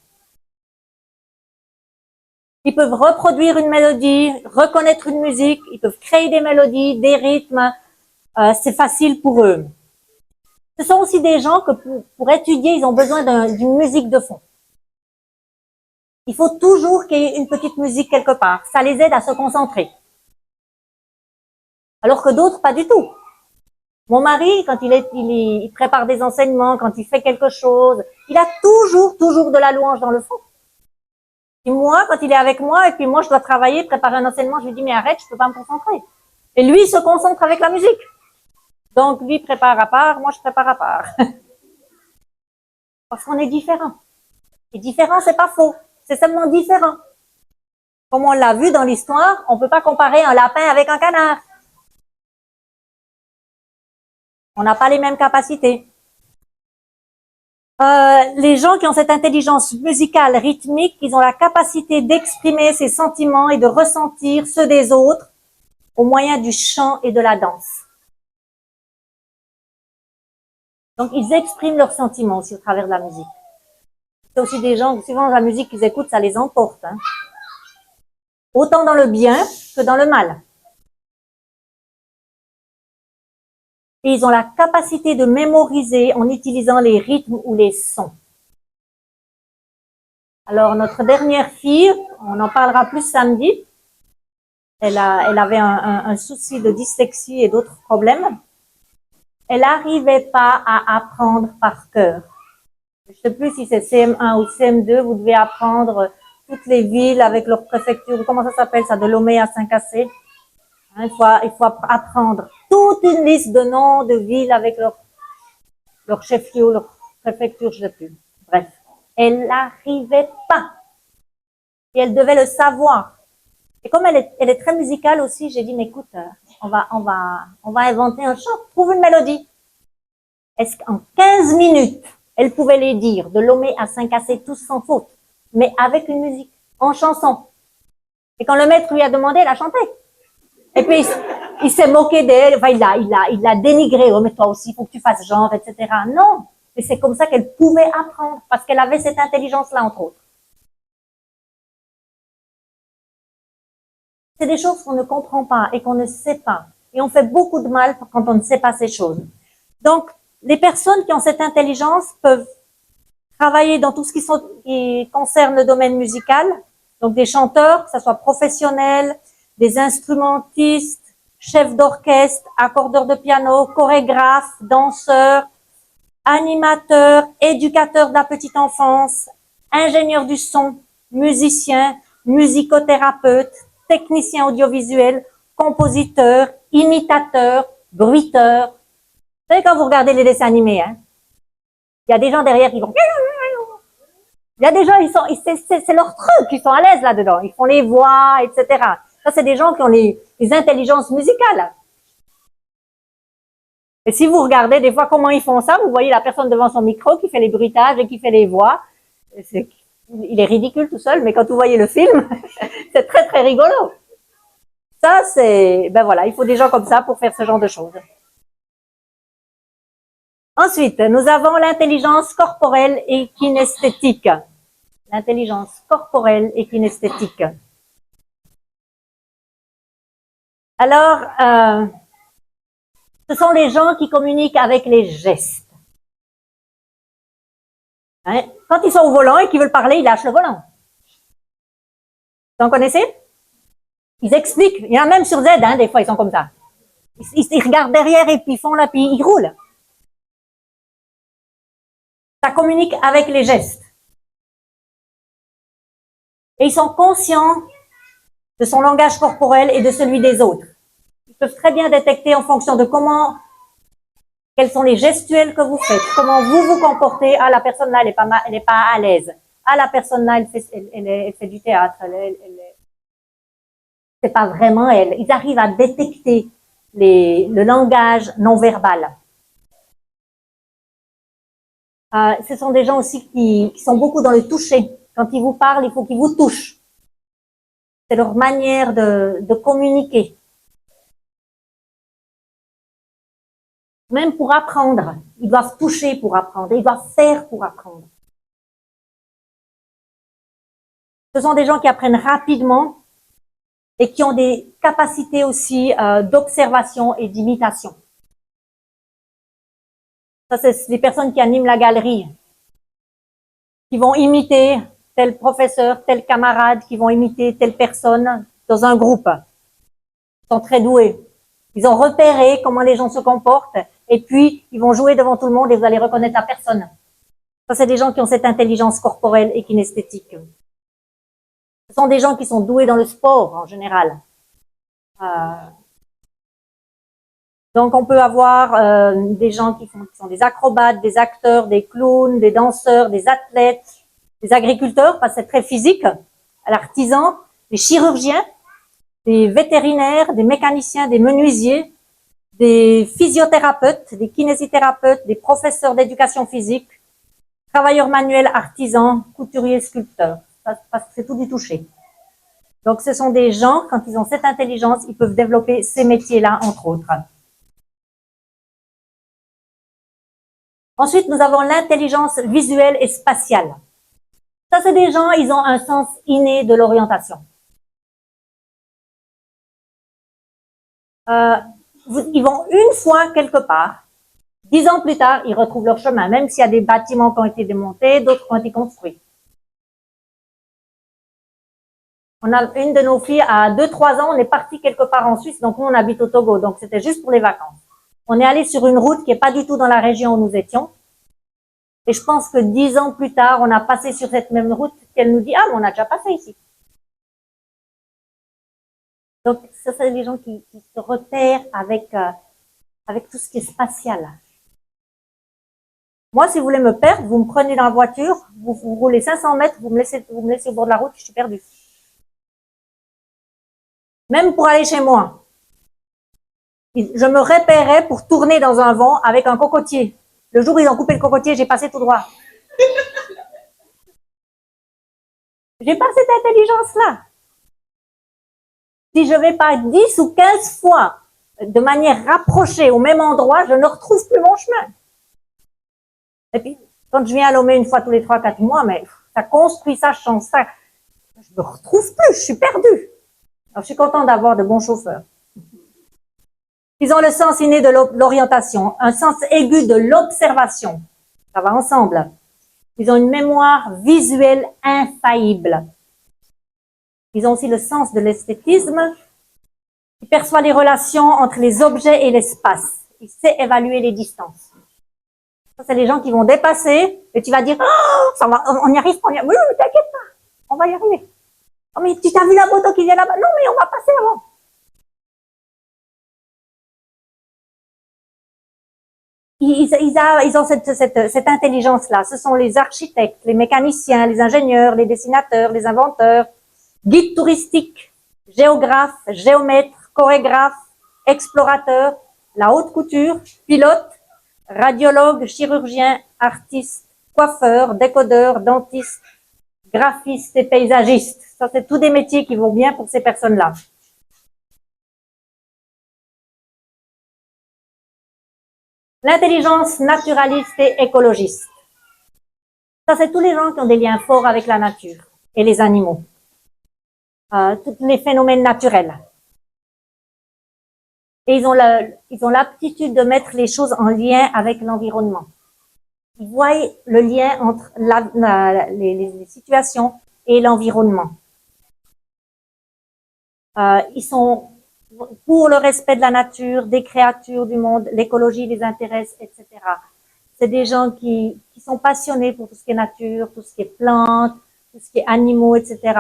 Ils peuvent reproduire une mélodie, reconnaître une musique, ils peuvent créer des mélodies, des rythmes. C'est facile pour eux. Ce sont aussi des gens que pour étudier, ils ont besoin d'une musique de fond. Il faut toujours qu'il y ait une petite musique quelque part. Ça les aide à se concentrer. Alors que d'autres, pas du tout. Mon mari, quand il prépare des enseignements, quand il fait quelque chose, il a toujours de la louange dans le fond. Et moi, quand il est avec moi, et puis moi, je dois travailler, préparer un enseignement, je lui dis, mais arrête, je peux pas me concentrer. Et lui, il se concentre avec la musique. Donc, lui prépare à part, moi, je prépare à part. Parce qu'on est différents. Et différent, c'est pas faux. C'est seulement différent. Comme on l'a vu dans l'histoire, on peut pas comparer un lapin avec un canard. On n'a pas les mêmes capacités. Les gens qui ont cette intelligence musicale, rythmique, ils ont la capacité d'exprimer ses sentiments et de ressentir ceux des autres au moyen du chant et de la danse. Donc, ils expriment leurs sentiments aussi au travers de la musique. C'est aussi des gens, souvent la musique qu'ils écoutent, ça les emporte. Hein. Autant dans le bien que dans le mal. Et ils ont la capacité de mémoriser en utilisant les rythmes ou les sons. Alors, notre dernière fille, on en parlera plus samedi. Elle avait un souci de dyslexie et d'autres problèmes. Elle n'arrivait pas à apprendre par cœur. Je ne sais plus si c'est CM1 ou CM2, vous devez apprendre toutes les villes avec leur préfecture. Comment ça s'appelle ça, de Lomé à Saint-Cassé? Il faut apprendre toute une liste de noms de villes avec leur chef-lieu, leur préfecture, je ne sais plus. Bref, elle n'arrivait pas. Et elle devait le savoir. Et comme elle est très musicale aussi, j'ai dit, mais écoute, on va inventer un chant, trouve une mélodie. Est-ce qu'en 15 minutes, elle pouvait les dire, de Lomé à Saint-Cassé, tous sans faute, mais avec une musique, en chanson. Et quand le maître lui a demandé, elle a chanté. Et puis, il s'est moqué d'elle, enfin, il l'a dénigré. Oh, mais toi aussi, il faut que tu fasses genre, etc. Non. Mais c'est comme ça qu'elle pouvait apprendre, parce qu'elle avait cette intelligence-là, entre autres. C'est des choses qu'on ne comprend pas et qu'on ne sait pas. Et on fait beaucoup de mal quand on ne sait pas ces choses. Donc, les personnes qui ont cette intelligence peuvent travailler dans tout ce qui concerne le domaine musical. Donc, des chanteurs, que ce soit professionnels, des instrumentistes, chefs d'orchestre, accordeurs de piano, chorégraphes, danseurs, animateurs, éducateurs de la petite enfance, ingénieurs du son, musiciens, musicothérapeutes, techniciens audiovisuels, compositeurs, imitateurs, bruiteurs. Vous savez, quand vous regardez les dessins animés, hein, il y a des gens derrière qui vont... Il y a des gens, c'est leur truc, ils sont à l'aise là-dedans. Ils font les voix, etc. Ça, c'est des gens qui ont les intelligences musicales. Et si vous regardez des fois comment ils font ça, vous voyez la personne devant son micro qui fait les bruitages et qui fait les voix. Il est ridicule tout seul, mais quand vous voyez le film, c'est très très rigolo. Ça, ben voilà, il faut des gens comme ça pour faire ce genre de choses. Ensuite, nous avons l'intelligence corporelle et kinesthétique. L'intelligence corporelle et kinesthétique. Alors, ce sont les gens qui communiquent avec les gestes. Hein? Quand ils sont au volant et qu'ils veulent parler, ils lâchent le volant. Vous en connaissez? Ils expliquent. Il y en a même sur Z, hein, des fois, ils sont comme ça. Ils regardent derrière et puis ils font là, puis ils roulent. Ça communique avec les gestes. Et ils sont conscients de son langage corporel et de celui des autres. Ils peuvent très bien détecter en fonction de quels sont les gestuels que vous faites, comment vous vous comportez. Ah, la personne là, elle est pas à l'aise. Ah, la personne là, elle fait du théâtre. C'est pas vraiment elle. Ils arrivent à détecter le langage non verbal. Ce sont des gens aussi qui sont beaucoup dans le toucher. Quand ils vous parlent, il faut qu'ils vous touchent. C'est leur manière de communiquer. Même pour apprendre, ils doivent toucher pour apprendre, ils doivent faire pour apprendre. Ce sont des gens qui apprennent rapidement et qui ont des capacités aussi d'observation et d'imitation. Ça, c'est les personnes qui animent la galerie, qui vont imiter tel professeur, tel camarade, qui vont imiter telle personne dans un groupe. Ils sont très doués. Ils ont repéré comment les gens se comportent et puis ils vont jouer devant tout le monde et vous allez reconnaître la personne. Ça, c'est des gens qui ont cette intelligence corporelle et kinesthétique. Ce sont des gens qui sont doués dans le sport en général. Donc, on peut avoir des gens qui sont des acrobates, des acteurs, des clowns, des danseurs, des athlètes, des agriculteurs, parce que c'est très physique, l'artisan, des chirurgiens, des vétérinaires, des mécaniciens, des menuisiers, des physiothérapeutes, des kinésithérapeutes, des professeurs d'éducation physique, travailleurs manuels, artisans, couturiers, sculpteurs. Parce que c'est tout du toucher. Donc, ce sont des gens, quand ils ont cette intelligence, ils peuvent développer ces métiers-là, entre autres. Ensuite, nous avons l'intelligence visuelle et spatiale. Ça, c'est des gens, ils ont un sens inné de l'orientation. Ils vont une fois quelque part, 10 ans plus tard, ils retrouvent leur chemin, même s'il y a des bâtiments qui ont été démontés, d'autres qui ont été construits. On a une de nos filles, à 2-3 ans, on est parti quelque part en Suisse, donc nous, on habite au Togo, donc c'était juste pour les vacances. On est allé sur une route qui est pas du tout dans la région où nous étions. Et je pense que 10 ans plus tard, on a passé sur cette même route qu'elle nous dit, ah, mais on a déjà passé ici. Donc, ça, c'est les gens qui se repèrent avec tout ce qui est spatial. Moi, si vous voulez me perdre, vous me prenez dans la voiture, vous roulez 500 mètres, vous me laissez au bord de la route, je suis perdue. Même pour aller chez moi. Je me repérais pour tourner dans un vent avec un cocotier. Le jour où ils ont coupé le cocotier, j'ai passé tout droit. J'ai pas cette intelligence-là. Si je vais pas 10 ou 15 fois de manière rapprochée au même endroit, je ne retrouve plus mon chemin. Et puis, quand je viens à Lomé une fois tous les 3-4 mois, mais ça construit ça, je change ça. Je me retrouve plus, je suis perdue. Alors, je suis contente d'avoir de bons chauffeurs. Ils ont le sens inné de l'orientation, un sens aigu de l'observation. Ça va ensemble. Ils ont une mémoire visuelle infaillible. Ils ont aussi le sens de l'esthétisme. Ils perçoivent les relations entre les objets et l'espace. Ils savent évaluer les distances. Ça, c'est les gens qui vont dépasser et tu vas dire, oh, ça va, on y arrive, oui, t'inquiète pas, on va y arriver. Oh, mais tu t'as vu la moto qui vient là-bas? Non, mais on va passer avant. Ils ont cette intelligence-là. Ce sont les architectes, les mécaniciens, les ingénieurs, les dessinateurs, les inventeurs, guides touristiques, géographes, géomètres, chorégraphes, explorateurs, la haute couture, pilotes, radiologues, chirurgiens, artistes, coiffeurs, décodeurs, dentistes, graphistes et paysagistes. Ça, c'est tous des métiers qui vont bien pour ces personnes-là. L'intelligence naturaliste et écologiste. Ça, c'est tous les gens qui ont des liens forts avec la nature et les animaux. Tous les phénomènes naturels. Et ils ont l'aptitude de mettre les choses en lien avec l'environnement. Ils voient le lien entre les situations et l'environnement. Ils sont pour le respect de la nature, des créatures du monde, l'écologie les intéresse, etc. C'est des gens qui sont passionnés pour tout ce qui est nature, tout ce qui est plantes, tout ce qui est animaux, etc.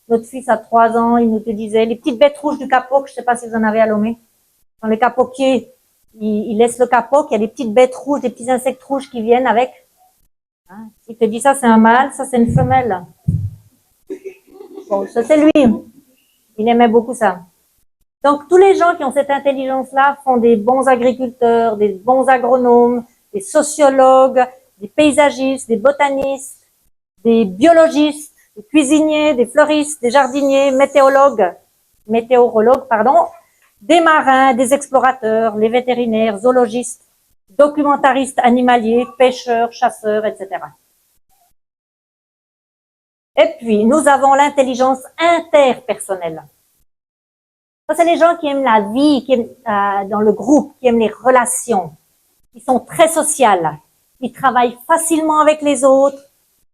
Notre fils a 3 ans, il nous disait, les petites bêtes rouges du capoc, je ne sais pas si vous en avez à Lomé. Dans les capoquiers, il laisse le capoc, il y a des petites bêtes rouges, des petits insectes rouges qui viennent avec. Hein? Il te dit ça c'est un mâle, ça c'est une femelle. Bon, ça c'est lui. Il aimait beaucoup ça. Donc, tous les gens qui ont cette intelligence-là font des bons agriculteurs, des bons agronomes, des sociologues, des paysagistes, des botanistes, des biologistes, des cuisiniers, des fleuristes, des jardiniers, météorologues, des marins, des explorateurs, les vétérinaires, zoologistes, documentaristes animaliers, pêcheurs, chasseurs, etc. Et puis, nous avons l'intelligence interpersonnelle. Ça, c'est les gens qui aiment la vie, qui aiment dans le groupe, qui aiment les relations. Ils sont très sociaux. Ils travaillent facilement avec les autres.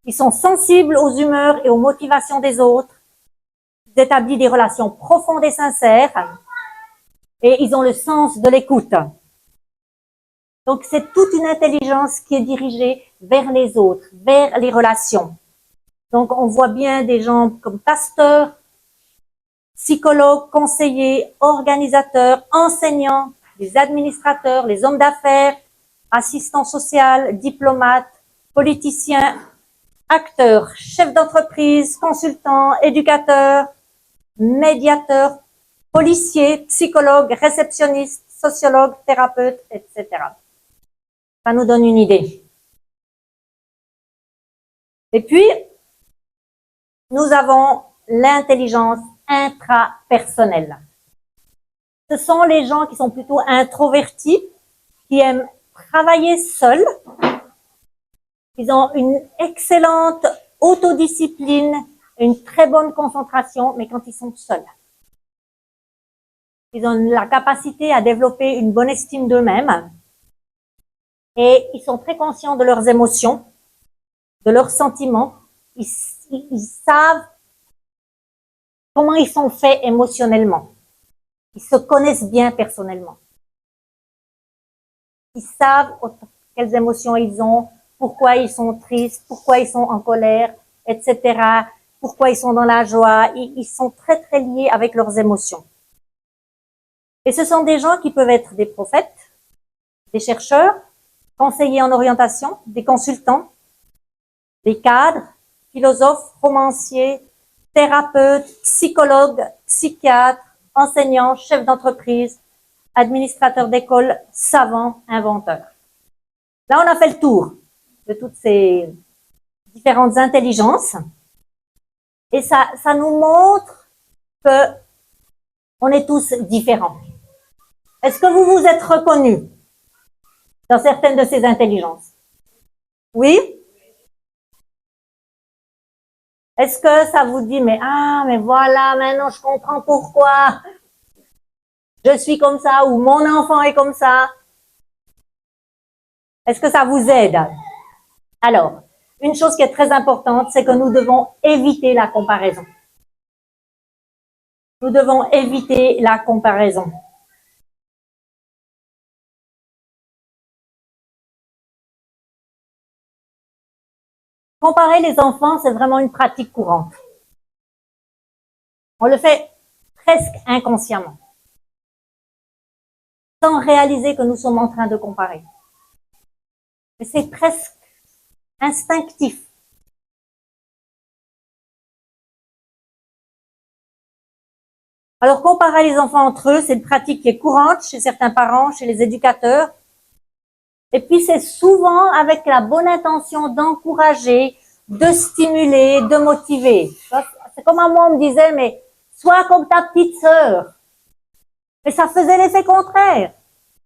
Ils sont sensibles aux humeurs et aux motivations des autres. Ils établissent des relations profondes et sincères. Et ils ont le sens de l'écoute. Donc, c'est toute une intelligence qui est dirigée vers les autres, vers les relations. Donc, on voit bien des gens comme pasteurs, psychologues, conseillers, organisateurs, enseignants, les administrateurs, les hommes d'affaires, assistants sociaux, diplomates, politiciens, acteurs, chefs d'entreprise, consultants, éducateurs, médiateurs, policiers, psychologues, réceptionnistes, sociologues, thérapeutes, etc. Ça nous donne une idée. Et puis, nous avons l'intelligence intrapersonnelle. Ce sont les gens qui sont plutôt introvertis, qui aiment travailler seuls. Ils ont une excellente autodiscipline, une très bonne concentration, mais quand ils sont seuls. Ils ont la capacité à développer une bonne estime d'eux-mêmes et ils sont très conscients de leurs émotions, de leurs sentiments. Ils savent comment ils sont faits émotionnellement. Ils se connaissent bien personnellement. Ils savent quelles émotions ils ont, pourquoi ils sont tristes, pourquoi ils sont en colère, etc. Pourquoi ils sont dans la joie. Ils sont très, très liés avec leurs émotions. Et ce sont des gens qui peuvent être des prophètes, des chercheurs, conseillers en orientation, des consultants, des cadres, philosophes, romanciers, thérapeutes, psychologues, psychiatres, enseignants, chefs d'entreprise, administrateurs d'école, savants, inventeurs. Là, on a fait le tour de toutes ces différentes intelligences. Et ça nous montre que on est tous différents. Est-ce que vous vous êtes reconnus dans certaines de ces intelligences? Oui? Est-ce que ça vous dit, mais voilà, maintenant je comprends pourquoi je suis comme ça ou mon enfant est comme ça? Est-ce que ça vous aide? Alors, une chose qui est très importante, c'est que nous devons éviter la comparaison. Nous devons éviter la comparaison. Comparer les enfants, c'est vraiment une pratique courante. On le fait presque inconsciemment, sans réaliser que nous sommes en train de comparer. Mais c'est presque instinctif. Alors, comparer les enfants entre eux, c'est une pratique qui est courante chez certains parents, chez les éducateurs. Et puis, c'est souvent avec la bonne intention d'encourager, de stimuler, de motiver. C'est comme moi, on me disait, mais sois comme ta petite sœur. Mais ça faisait l'effet contraire.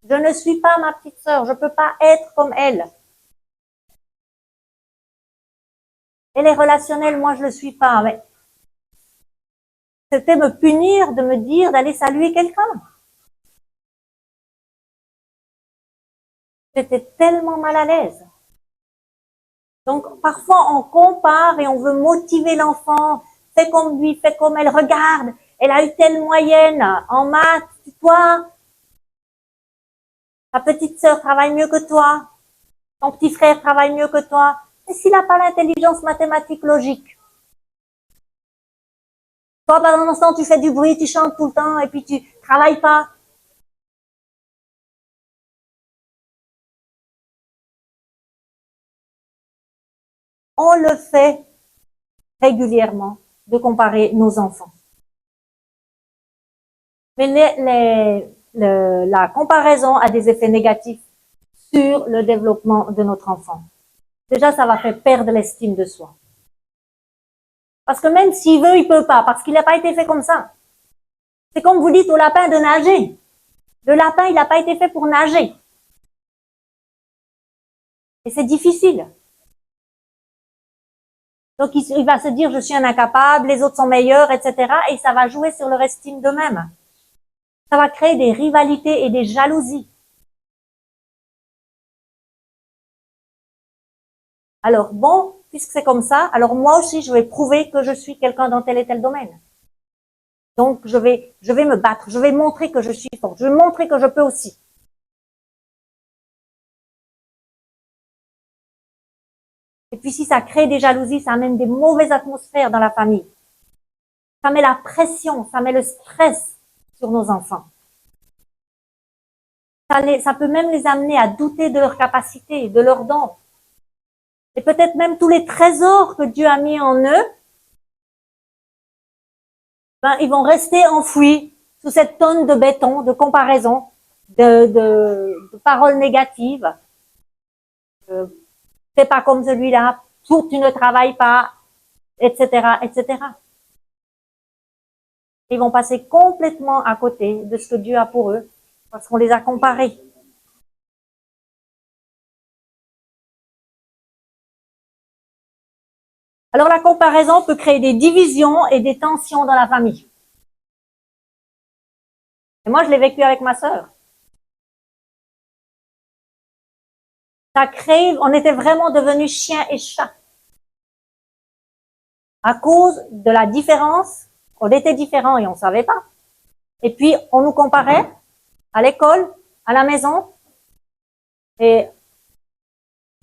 Je ne suis pas ma petite sœur, je peux pas être comme elle. Elle est relationnelle, moi je le suis pas. Mais c'était me punir de me dire d'aller saluer quelqu'un. J'étais tellement mal à l'aise. Donc parfois on compare et on veut motiver l'enfant. Fais comme lui, fais comme elle. Regarde, elle a eu telle moyenne en maths. Toi, ta petite sœur travaille mieux que toi. Ton petit frère travaille mieux que toi. Et s'il n'a pas l'intelligence mathématique logique, toi pendant ce temps tu fais du bruit, tu chantes tout le temps et puis tu travailles pas. On le fait régulièrement de comparer nos enfants. Mais la comparaison a des effets négatifs sur le développement de notre enfant. Déjà, ça va faire perdre l'estime de soi. Parce que même s'il veut, il peut pas, parce qu'il n'a pas été fait comme ça. C'est comme vous dites au lapin de nager. Le lapin, il n'a pas été fait pour nager. Et c'est difficile. Donc, il va se dire, je suis un incapable, les autres sont meilleurs, etc. Et ça va jouer sur leur estime d'eux-mêmes. Ça va créer des rivalités et des jalousies. Alors, bon, puisque c'est comme ça, alors moi aussi, je vais prouver que je suis quelqu'un dans tel et tel domaine. Donc, je vais me battre, je vais montrer que je suis forte, je vais montrer que je peux aussi. Et puis, si ça crée des jalousies, ça amène des mauvaises atmosphères dans la famille. Ça met la pression, ça met le stress sur nos enfants. Ça peut même les amener à douter de leurs capacités, de leurs dons. Et peut-être même tous les trésors que Dieu a mis en eux, ils vont rester enfouis sous cette tonne de béton, de comparaison, de paroles négatives. C'est pas comme celui-là, tu ne travailles pas, etc., etc. Ils vont passer complètement à côté de ce que Dieu a pour eux, parce qu'on les a comparés. Alors la comparaison peut créer des divisions et des tensions dans la famille. Et moi, je l'ai vécu avec ma sœur. Ça crée, on était vraiment devenus chien et chat. À cause de la différence, on était différents et on savait pas. Et puis, on nous comparait à l'école, à la maison, et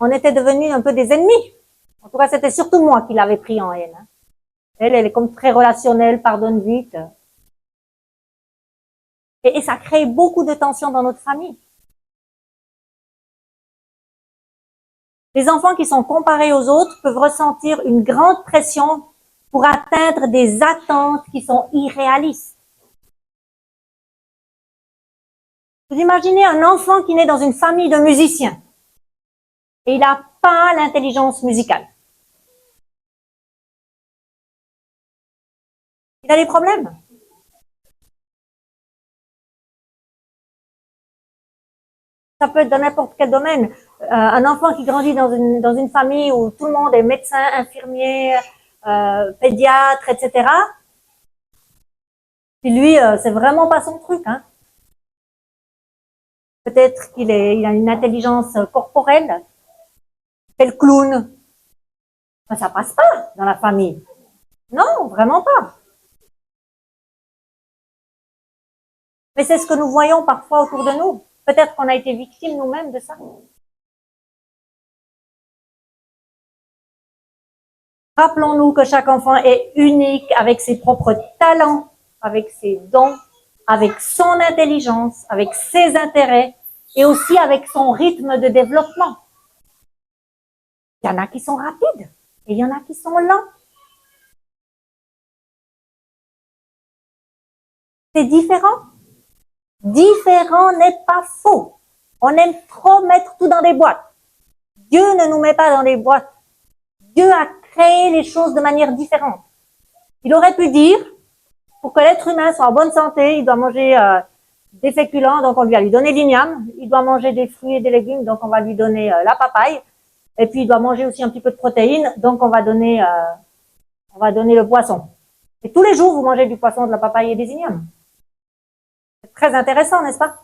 on était devenus un peu des ennemis. En tout cas, c'était surtout moi qui l'avais pris en haine. Elle est comme très relationnelle, pardonne vite. Et ça crée beaucoup de tensions dans notre famille. Les enfants qui sont comparés aux autres peuvent ressentir une grande pression pour atteindre des attentes qui sont irréalistes. Vous imaginez un enfant qui naît dans une famille de musiciens et il n'a pas l'intelligence musicale. Il a des problèmes. Ça peut être dans n'importe quel domaine. Un enfant qui grandit dans une famille où tout le monde est médecin, infirmier, pédiatre, etc. Puis lui, c'est vraiment pas son truc. Hein. Peut-être il a une intelligence corporelle. C'est le clown. Mais ça passe pas dans la famille. Non, vraiment pas. Mais c'est ce que nous voyons parfois autour de nous. Peut-être qu'on a été victime nous-mêmes de ça. Rappelons-nous que chaque enfant est unique avec ses propres talents, avec ses dons, avec son intelligence, avec ses intérêts et aussi avec son rythme de développement. Il y en a qui sont rapides et il y en a qui sont lents. C'est différent. Différent n'est pas faux. On aime trop mettre tout dans des boîtes. Dieu ne nous met pas dans des boîtes. Dieu a créé les choses de manière différente. Il aurait pu dire, pour que l'être humain soit en bonne santé, il doit manger des féculents, donc on lui a lui donné l'igname. Il doit manger des fruits et des légumes, donc on va lui donner la papaye. Et puis il doit manger aussi un petit peu de protéines, donc on va donner le poisson. Et tous les jours, vous mangez du poisson, de la papaye et des ignames. C'est très intéressant, n'est-ce pas?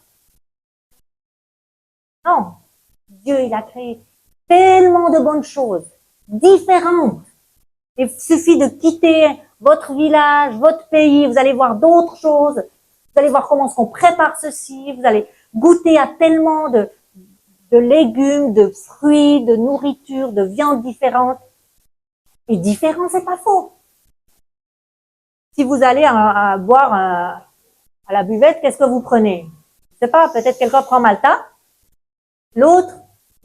Non. Dieu, il a créé tellement de bonnes choses, différentes. Il suffit de quitter votre village, votre pays, vous allez voir d'autres choses. Vous allez voir comment on prépare ceci, vous allez goûter à tellement de légumes, de fruits, de nourriture, de viandes différentes. Et différent, c'est pas faux. Si vous allez boire à la buvette, qu'est-ce que vous prenez? Je sais pas, peut-être quelqu'un prend Malta, l'autre,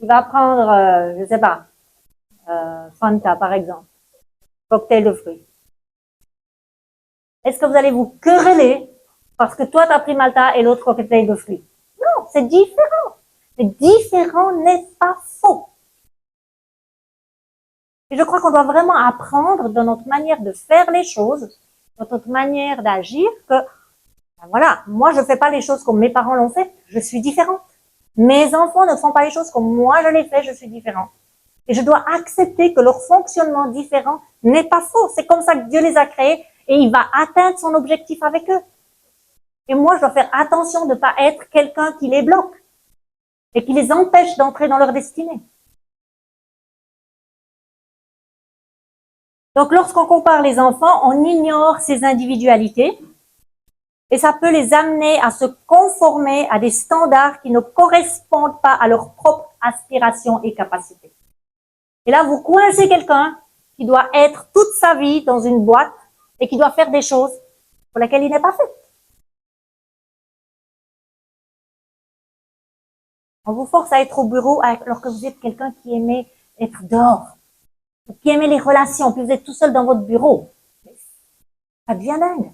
il va prendre, je sais pas, Fanta par exemple, cocktail de fruits. Est-ce que vous allez vous quereller parce que toi, tu as pris Malta et l'autre cocktail de fruits? Non, c'est différent. Mais différent n'est pas faux. Et je crois qu'on doit vraiment apprendre dans notre manière de faire les choses, dans notre manière d'agir, que, ben voilà, moi, je fais pas les choses comme mes parents l'ont fait, je suis différente. Mes enfants ne font pas les choses comme moi je les fais, je suis différente. Et je dois accepter que leur fonctionnement différent n'est pas faux. C'est comme ça que Dieu les a créés et il va atteindre son objectif avec eux. Et moi, je dois faire attention de ne pas être quelqu'un qui les bloque et qui les empêche d'entrer dans leur destinée. Donc, lorsqu'on compare les enfants, on ignore ces individualités et ça peut les amener à se conformer à des standards qui ne correspondent pas à leurs propres aspirations et capacités. Et là, vous coincez quelqu'un qui doit être toute sa vie dans une boîte et qui doit faire des choses pour lesquelles il n'est pas fait. On vous force à être au bureau alors que vous êtes quelqu'un qui aimait être dehors, ou qui aimait les relations, puis vous êtes tout seul dans votre bureau. Ça devient dingue.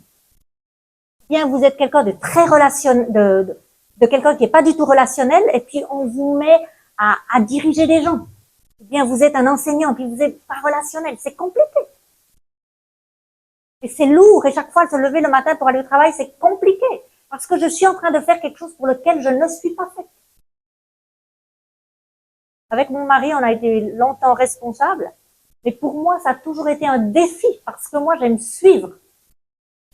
Bien, vous êtes quelqu'un de très relationnel, de quelqu'un qui n'est pas du tout relationnel, et puis on vous met à diriger des gens. Bien, vous êtes un enseignant, puis vous n'êtes pas relationnel. C'est compliqué. Et c'est lourd, et chaque fois, se lever le matin pour aller au travail, c'est compliqué. Parce que je suis en train de faire quelque chose pour lequel je ne suis pas faite. Avec mon mari, on a été longtemps responsables, mais pour moi, ça a toujours été un défi, parce que moi, j'aime suivre.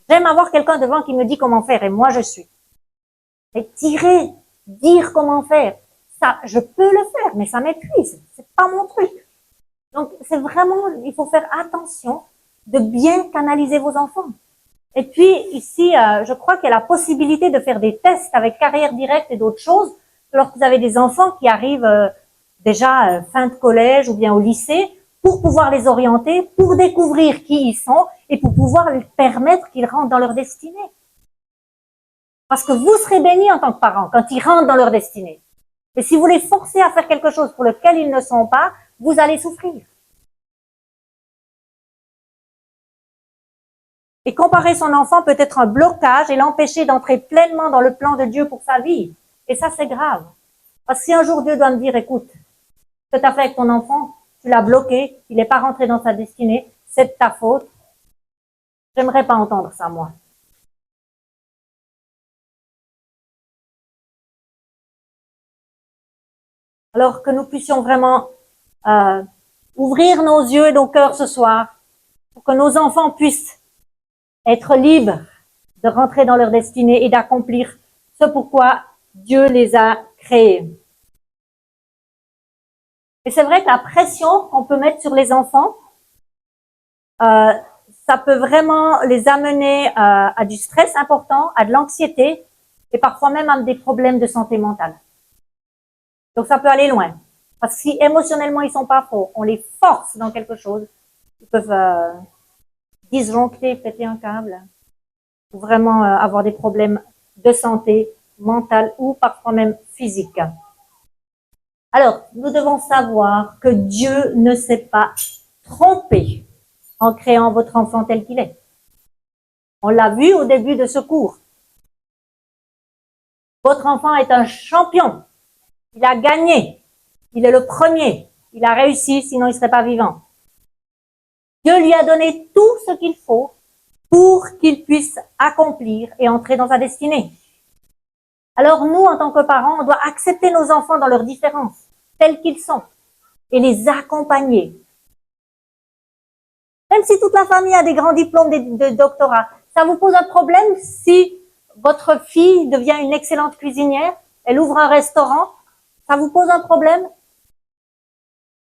J'aime avoir quelqu'un devant qui me dit comment faire, et moi, je suis. Et dire comment faire, ça, je peux le faire, mais ça m'épuise. C'est pas mon truc. Donc, c'est vraiment, il faut faire attention de bien canaliser vos enfants. Et puis, ici, je crois qu'il y a la possibilité de faire des tests avec carrière directe et d'autres choses, lorsque vous avez des enfants qui arrivent déjà fin de collège ou bien au lycée, pour pouvoir les orienter, pour découvrir qui ils sont et pour pouvoir leur permettre qu'ils rentrent dans leur destinée. Parce que vous serez bénis en tant que parents quand ils rentrent dans leur destinée. Et si vous les forcez à faire quelque chose pour lequel ils ne sont pas, vous allez souffrir. Et comparer son enfant peut être un blocage et l'empêcher d'entrer pleinement dans le plan de Dieu pour sa vie. Et ça, c'est grave. Parce que si un jour Dieu doit me dire, écoute, ce que tu as fait avec ton enfant, tu l'as bloqué, il n'est pas rentré dans sa destinée, c'est de ta faute. J'aimerais pas entendre ça, moi. Alors que nous puissions vraiment ouvrir nos yeux et nos cœurs ce soir pour que nos enfants puissent être libres de rentrer dans leur destinée et d'accomplir ce pourquoi Dieu les a créés. Et c'est vrai que la pression qu'on peut mettre sur les enfants, ça peut vraiment les amener à du stress important, à de l'anxiété et parfois même à des problèmes de santé mentale. Donc ça peut aller loin. Parce que si émotionnellement ils sont pas forts, on les force dans quelque chose, ils peuvent disjoncter, péter un câble, ou vraiment avoir des problèmes de santé mentale ou parfois même physique. Alors, nous devons savoir que Dieu ne s'est pas trompé en créant votre enfant tel qu'il est. On l'a vu au début de ce cours. Votre enfant est un champion. Il a gagné. Il est le premier. Il a réussi, sinon il ne serait pas vivant. Dieu lui a donné tout ce qu'il faut pour qu'il puisse accomplir et entrer dans sa destinée. Alors nous, en tant que parents, on doit accepter nos enfants dans leurs différences, tels qu'ils sont, et les accompagner. Même si toute la famille a des grands diplômes de doctorat, ça vous pose un problème si votre fille devient une excellente cuisinière, elle ouvre un restaurant, ça vous pose un problème?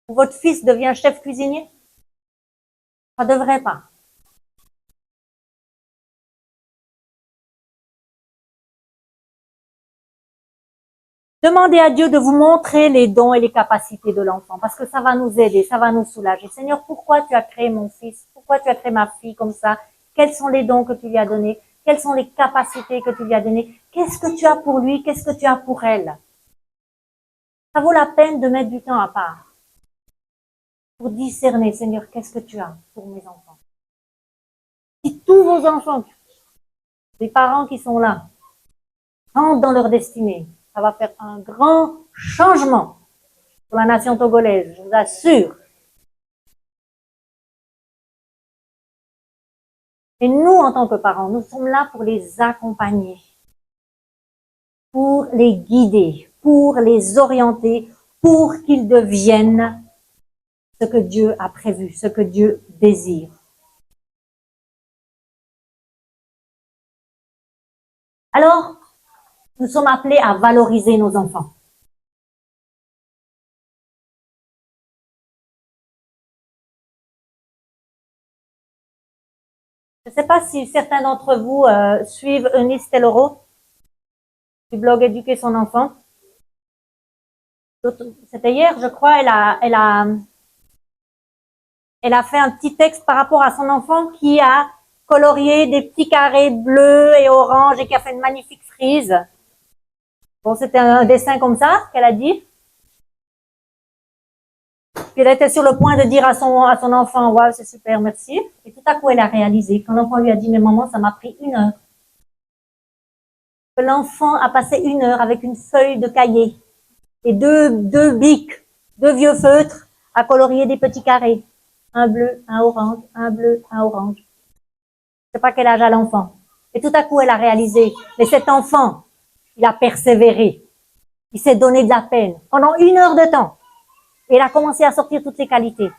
Ou votre fils devient chef cuisinier? Ça devrait pas. Demandez à Dieu de vous montrer les dons et les capacités de l'enfant, parce que ça va nous aider, ça va nous soulager. Seigneur, pourquoi tu as créé mon fils? Pourquoi tu as créé ma fille comme ça? Quels sont les dons que tu lui as donnés? Quelles sont les capacités que tu lui as données? Qu'est-ce que tu as pour lui? Qu'est-ce que tu as pour elle? Ça vaut la peine de mettre du temps à part pour discerner, Seigneur, qu'est-ce que tu as pour mes enfants? Si tous vos enfants, les parents qui sont là, rentrent dans leur destinée, ça va faire un grand changement pour la nation togolaise, je vous assure. Et nous, en tant que parents, nous sommes là pour les accompagner, pour les guider, pour les orienter, pour qu'ils deviennent ce que Dieu a prévu, ce que Dieu désire. Alors, nous sommes appelés à valoriser nos enfants. Je ne sais pas si certains d'entre vous suivent Eunice Tellero du blog Éduquer son enfant. C'était hier, je crois, elle a fait un petit texte par rapport à son enfant qui a colorié des petits carrés bleus et orange et qui a fait une magnifique frise. Bon, c'était un dessin comme ça qu'elle a dit. Puis elle était sur le point de dire à son enfant, waouh, c'est super, merci. Et tout à coup, elle a réalisé, quand l'enfant lui a dit, mais maman, ça m'a pris 1 heure. Que l'enfant a passé 1 heure avec une feuille de cahier et deux bics, 2 vieux feutres à colorier des petits carrés. Un bleu, un orange, un bleu, un orange. Je sais pas quel âge a l'enfant. Et tout à coup, elle a réalisé, mais cet enfant, il a persévéré. Il s'est donné de la peine pendant 1 heure de temps. Et il a commencé à sortir toutes ses qualités.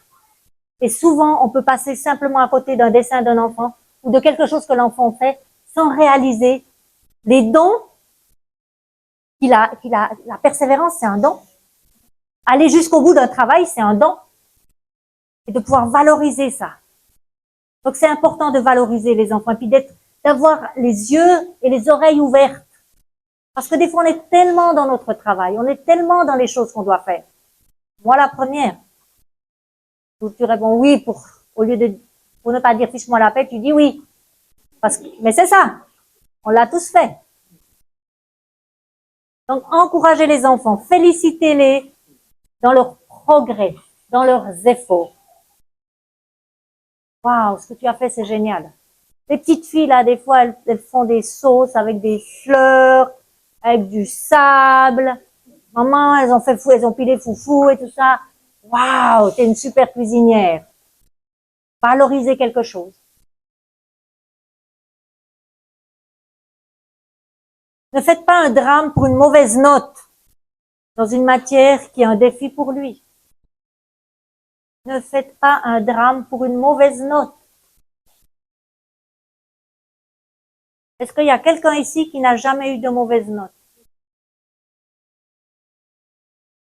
Et souvent, on peut passer simplement à côté d'un dessin d'un enfant ou de quelque chose que l'enfant fait sans réaliser les dons la persévérance, c'est un don. Aller jusqu'au bout d'un travail, c'est un don. Et de pouvoir valoriser ça. Donc, c'est important de valoriser les enfants et puis d'avoir les yeux et les oreilles ouvertes. Parce que des fois, on est tellement dans notre travail, on est tellement dans les choses qu'on doit faire. Moi, la première, tu réponds oui pour ne pas dire fiche-moi la paix, tu dis oui. Mais c'est ça. On l'a tous fait. Donc, encouragez les enfants, félicitez-les dans leur progrès, dans leurs efforts. Waouh, ce que tu as fait, c'est génial. Les petites filles, là, des fois, elles font des sauces avec des fleurs. avec du sable. Maman, elles ont pilé foufou et tout ça. Waouh, t'es une super cuisinière. Valoriser quelque chose. Ne faites pas un drame pour une mauvaise note dans une matière qui est un défi pour lui. Ne faites pas un drame pour une mauvaise note. Est-ce qu'il y a quelqu'un ici qui n'a jamais eu de mauvaise note?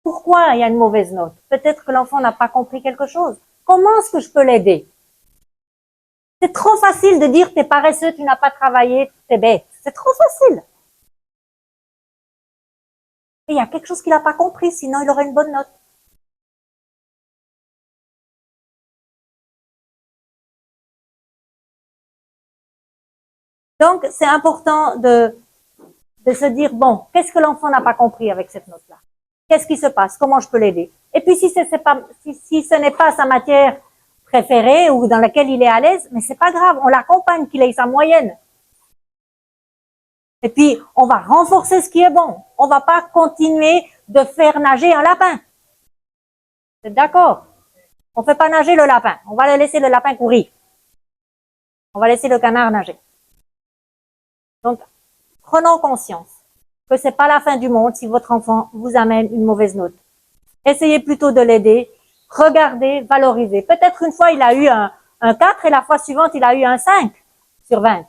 Pourquoi il y a une mauvaise note? Peut-être que l'enfant n'a pas compris quelque chose. Comment est-ce que je peux l'aider? C'est trop facile de dire t'es paresseux, tu n'as pas travaillé, t'es bête. C'est trop facile. Et il y a quelque chose qu'il n'a pas compris, sinon il aurait une bonne note. Donc, c'est important de se dire, bon, qu'est-ce que l'enfant n'a pas compris avec cette note-là? Qu'est-ce qui se passe? Comment je peux l'aider? Et puis, si ce n'est pas sa matière préférée ou dans laquelle il est à l'aise, mais c'est pas grave, on l'accompagne qu'il ait sa moyenne. Et puis, on va renforcer ce qui est bon. On va pas continuer de faire nager un lapin. Vous êtes d'accord? On fait pas nager le lapin. On va laisser le lapin courir. On va laisser le canard nager. Donc, prenons conscience que c'est pas la fin du monde si votre enfant vous amène une mauvaise note. Essayez plutôt de l'aider. Regardez, valorisez. Peut-être une fois, il a eu un 4 et la fois suivante, il a eu un 5 sur 20.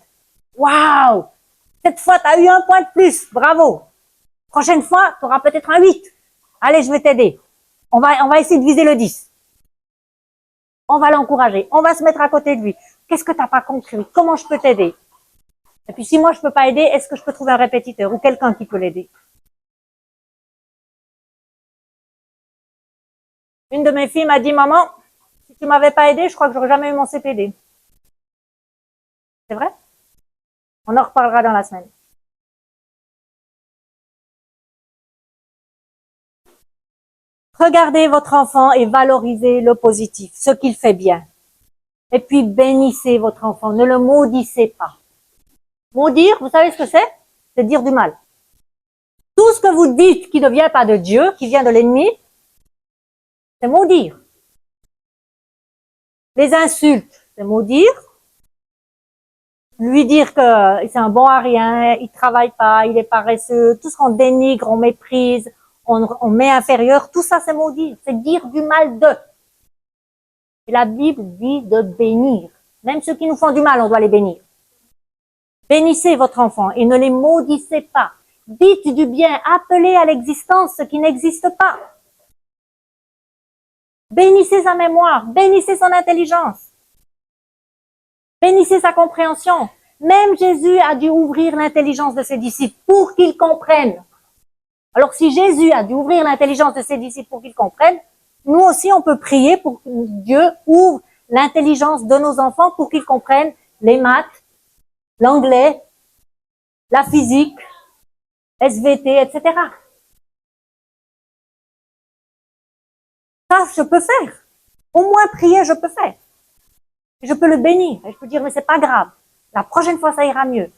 Waouh! Cette fois, tu as eu un point de plus. Bravo! Prochaine fois, tu auras peut-être un 8. Allez, je vais t'aider. On va essayer de viser le 10. On va l'encourager. On va se mettre à côté de lui. Qu'est-ce que tu n'as pas compris? Comment je peux t'aider? Et puis, si moi, je peux pas aider, est-ce que je peux trouver un répétiteur ou quelqu'un qui peut l'aider? Une de mes filles m'a dit, maman, si tu m'avais pas aidé, je crois que j'aurais jamais eu mon CPD. C'est vrai? On en reparlera dans la semaine. Regardez votre enfant et valorisez le positif, ce qu'il fait bien. Et puis bénissez votre enfant, ne le maudissez pas. Maudire, vous savez ce que c'est? C'est dire du mal. Tout ce que vous dites qui ne vient pas de Dieu, qui vient de l'ennemi, c'est maudire. Les insultes, c'est maudire. Lui dire que c'est un bon à rien, il travaille pas, il est paresseux, tout ce qu'on dénigre, on méprise, on met inférieur, tout ça c'est maudire, c'est dire du mal d'eux. Et la Bible dit de bénir. Même ceux qui nous font du mal, on doit les bénir. Bénissez votre enfant et ne les maudissez pas. Dites du bien, appelez à l'existence ce qui n'existe pas. Bénissez sa mémoire, bénissez son intelligence, bénissez sa compréhension. Même Jésus a dû ouvrir l'intelligence de ses disciples pour qu'ils comprennent. Alors si Jésus a dû ouvrir l'intelligence de ses disciples pour qu'ils comprennent, nous aussi on peut prier pour que Dieu ouvre l'intelligence de nos enfants pour qu'ils comprennent les maths, l'anglais, la physique, SVT, etc. Ça, je peux faire. Au moins prier, je peux faire. Je peux le bénir. Et je peux dire, mais c'est pas grave. La prochaine fois, ça ira mieux.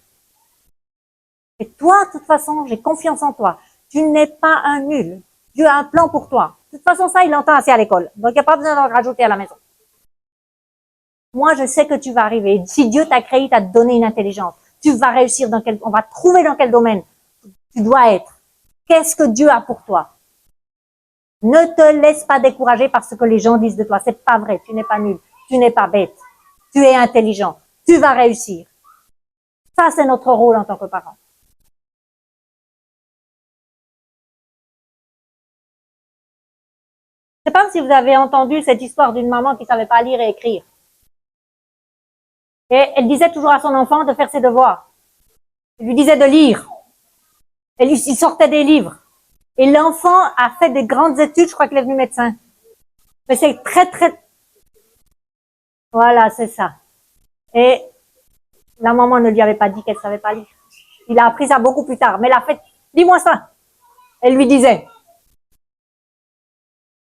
Et toi, de toute façon, j'ai confiance en toi. Tu n'es pas un nul. Dieu a un plan pour toi. De toute façon, ça, il l'entend assez à l'école. Donc, il n'y a pas besoin d'en rajouter à la maison. Moi, je sais que tu vas arriver. Si Dieu t'a créé, t'a donné une intelligence, tu vas réussir on va trouver dans quel domaine tu dois être. Qu'est-ce que Dieu a pour toi? Ne te laisse pas décourager par ce que les gens disent de toi. C'est pas vrai. Tu n'es pas nul. Tu n'es pas bête. Tu es intelligent. Tu vas réussir. Ça, c'est notre rôle en tant que parents. Je sais pas si vous avez entendu cette histoire d'une maman qui savait pas lire et écrire. Et elle disait toujours à son enfant de faire ses devoirs. Elle lui disait de lire. Il sortait des livres. Et l'enfant a fait des grandes études, je crois qu'il est venu médecin. Mais c'est très... Voilà, c'est ça. Et la maman ne lui avait pas dit qu'elle savait pas lire. Il a appris ça beaucoup plus tard. Mais elle a fait, dis-moi ça. Elle lui disait.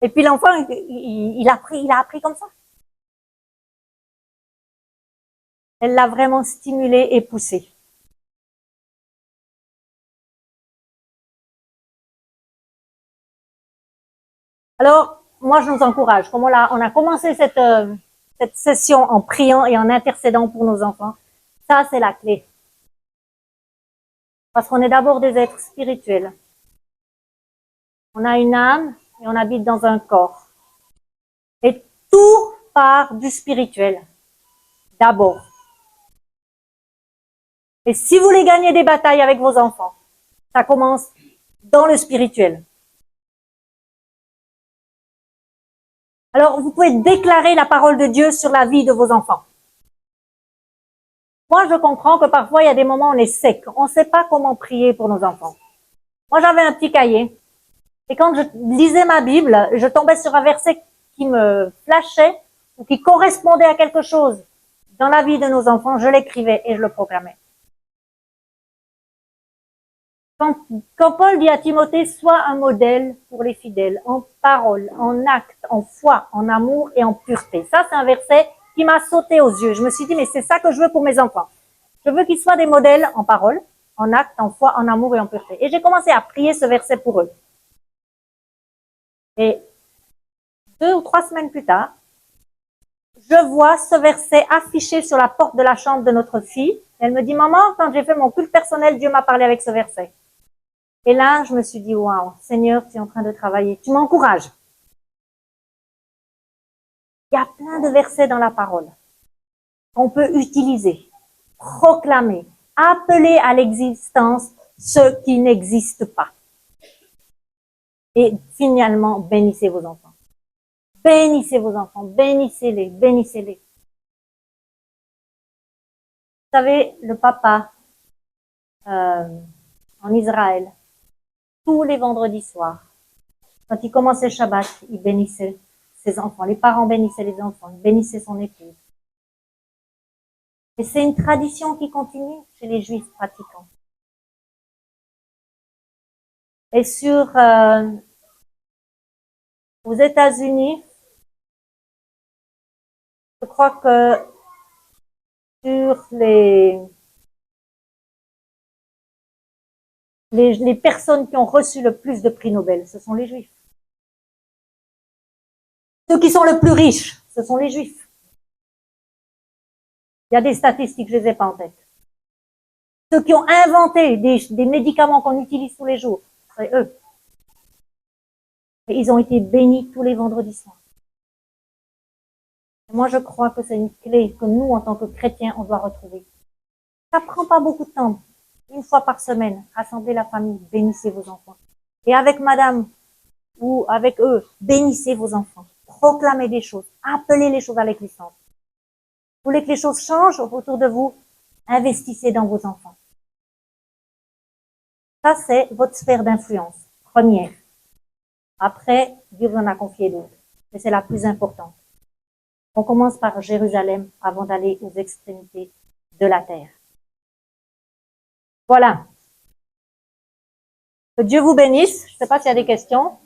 Et puis l'enfant, il a appris comme ça. Elle l'a vraiment stimulé et poussé. Alors, moi, je nous encourage. Comme on a commencé cette session en priant et en intercédant pour nos enfants, ça, c'est la clé. Parce qu'on est d'abord des êtres spirituels. On a une âme et on habite dans un corps. Et tout part du spirituel. D'abord. Et si vous voulez gagner des batailles avec vos enfants, ça commence dans le spirituel. Alors, vous pouvez déclarer la parole de Dieu sur la vie de vos enfants. Moi, je comprends que parfois, il y a des moments où on est sec. On ne sait pas comment prier pour nos enfants. Moi, j'avais un petit cahier. Et quand je lisais ma Bible, je tombais sur un verset qui me flashait ou qui correspondait à quelque chose dans la vie de nos enfants. Je l'écrivais et je le proclamais. Quand Paul dit à Timothée, sois un modèle pour les fidèles, en parole, en acte, en foi, en amour et en pureté. Ça, c'est un verset qui m'a sauté aux yeux. Je me suis dit, mais c'est ça que je veux pour mes enfants. Je veux qu'ils soient des modèles en parole, en acte, en foi, en amour et en pureté. Et j'ai commencé à prier ce verset pour eux. Et 2 ou 3 semaines plus tard, je vois ce verset affiché sur la porte de la chambre de notre fille. Elle me dit, maman, quand j'ai fait mon culte personnel, Dieu m'a parlé avec ce verset. Et là, je me suis dit, waouh, Seigneur, tu es en train de travailler. Tu m'encourages. Il y a plein de versets dans la parole qu'on peut utiliser, proclamer, appeler à l'existence ce qui n'existe pas. Et finalement, bénissez vos enfants. Bénissez vos enfants, bénissez-les, bénissez-les. Vous savez, le papa en Israël, tous les vendredis soirs, quand il commençait le Shabbat, il bénissait ses enfants. Les parents bénissaient les enfants, il bénissait son épouse. Et c'est une tradition qui continue chez les Juifs pratiquants. Et aux États-Unis, je crois que sur les personnes qui ont reçu le plus de prix Nobel, ce sont les Juifs. Ceux qui sont le plus riches, ce sont les Juifs. Il y a des statistiques, je les ai pas en tête. Ceux qui ont inventé des médicaments qu'on utilise tous les jours, c'est eux. Et ils ont été bénis tous les vendredis soirs. Et moi, je crois que c'est une clé que nous, en tant que chrétiens, on doit retrouver. Ça prend pas beaucoup de temps. Une fois par semaine, rassemblez la famille, bénissez vos enfants. Et avec madame ou avec eux, bénissez vos enfants. Proclamez des choses. Appelez les choses à l'existence. Vous voulez que les choses changent autour de vous? Investissez dans vos enfants. Ça, c'est votre sphère d'influence première. Après, Dieu vous en a confié d'autres. Mais c'est la plus importante. On commence par Jérusalem avant d'aller aux extrémités de la terre. Voilà. Que Dieu vous bénisse. Je ne sais pas s'il y a des questions.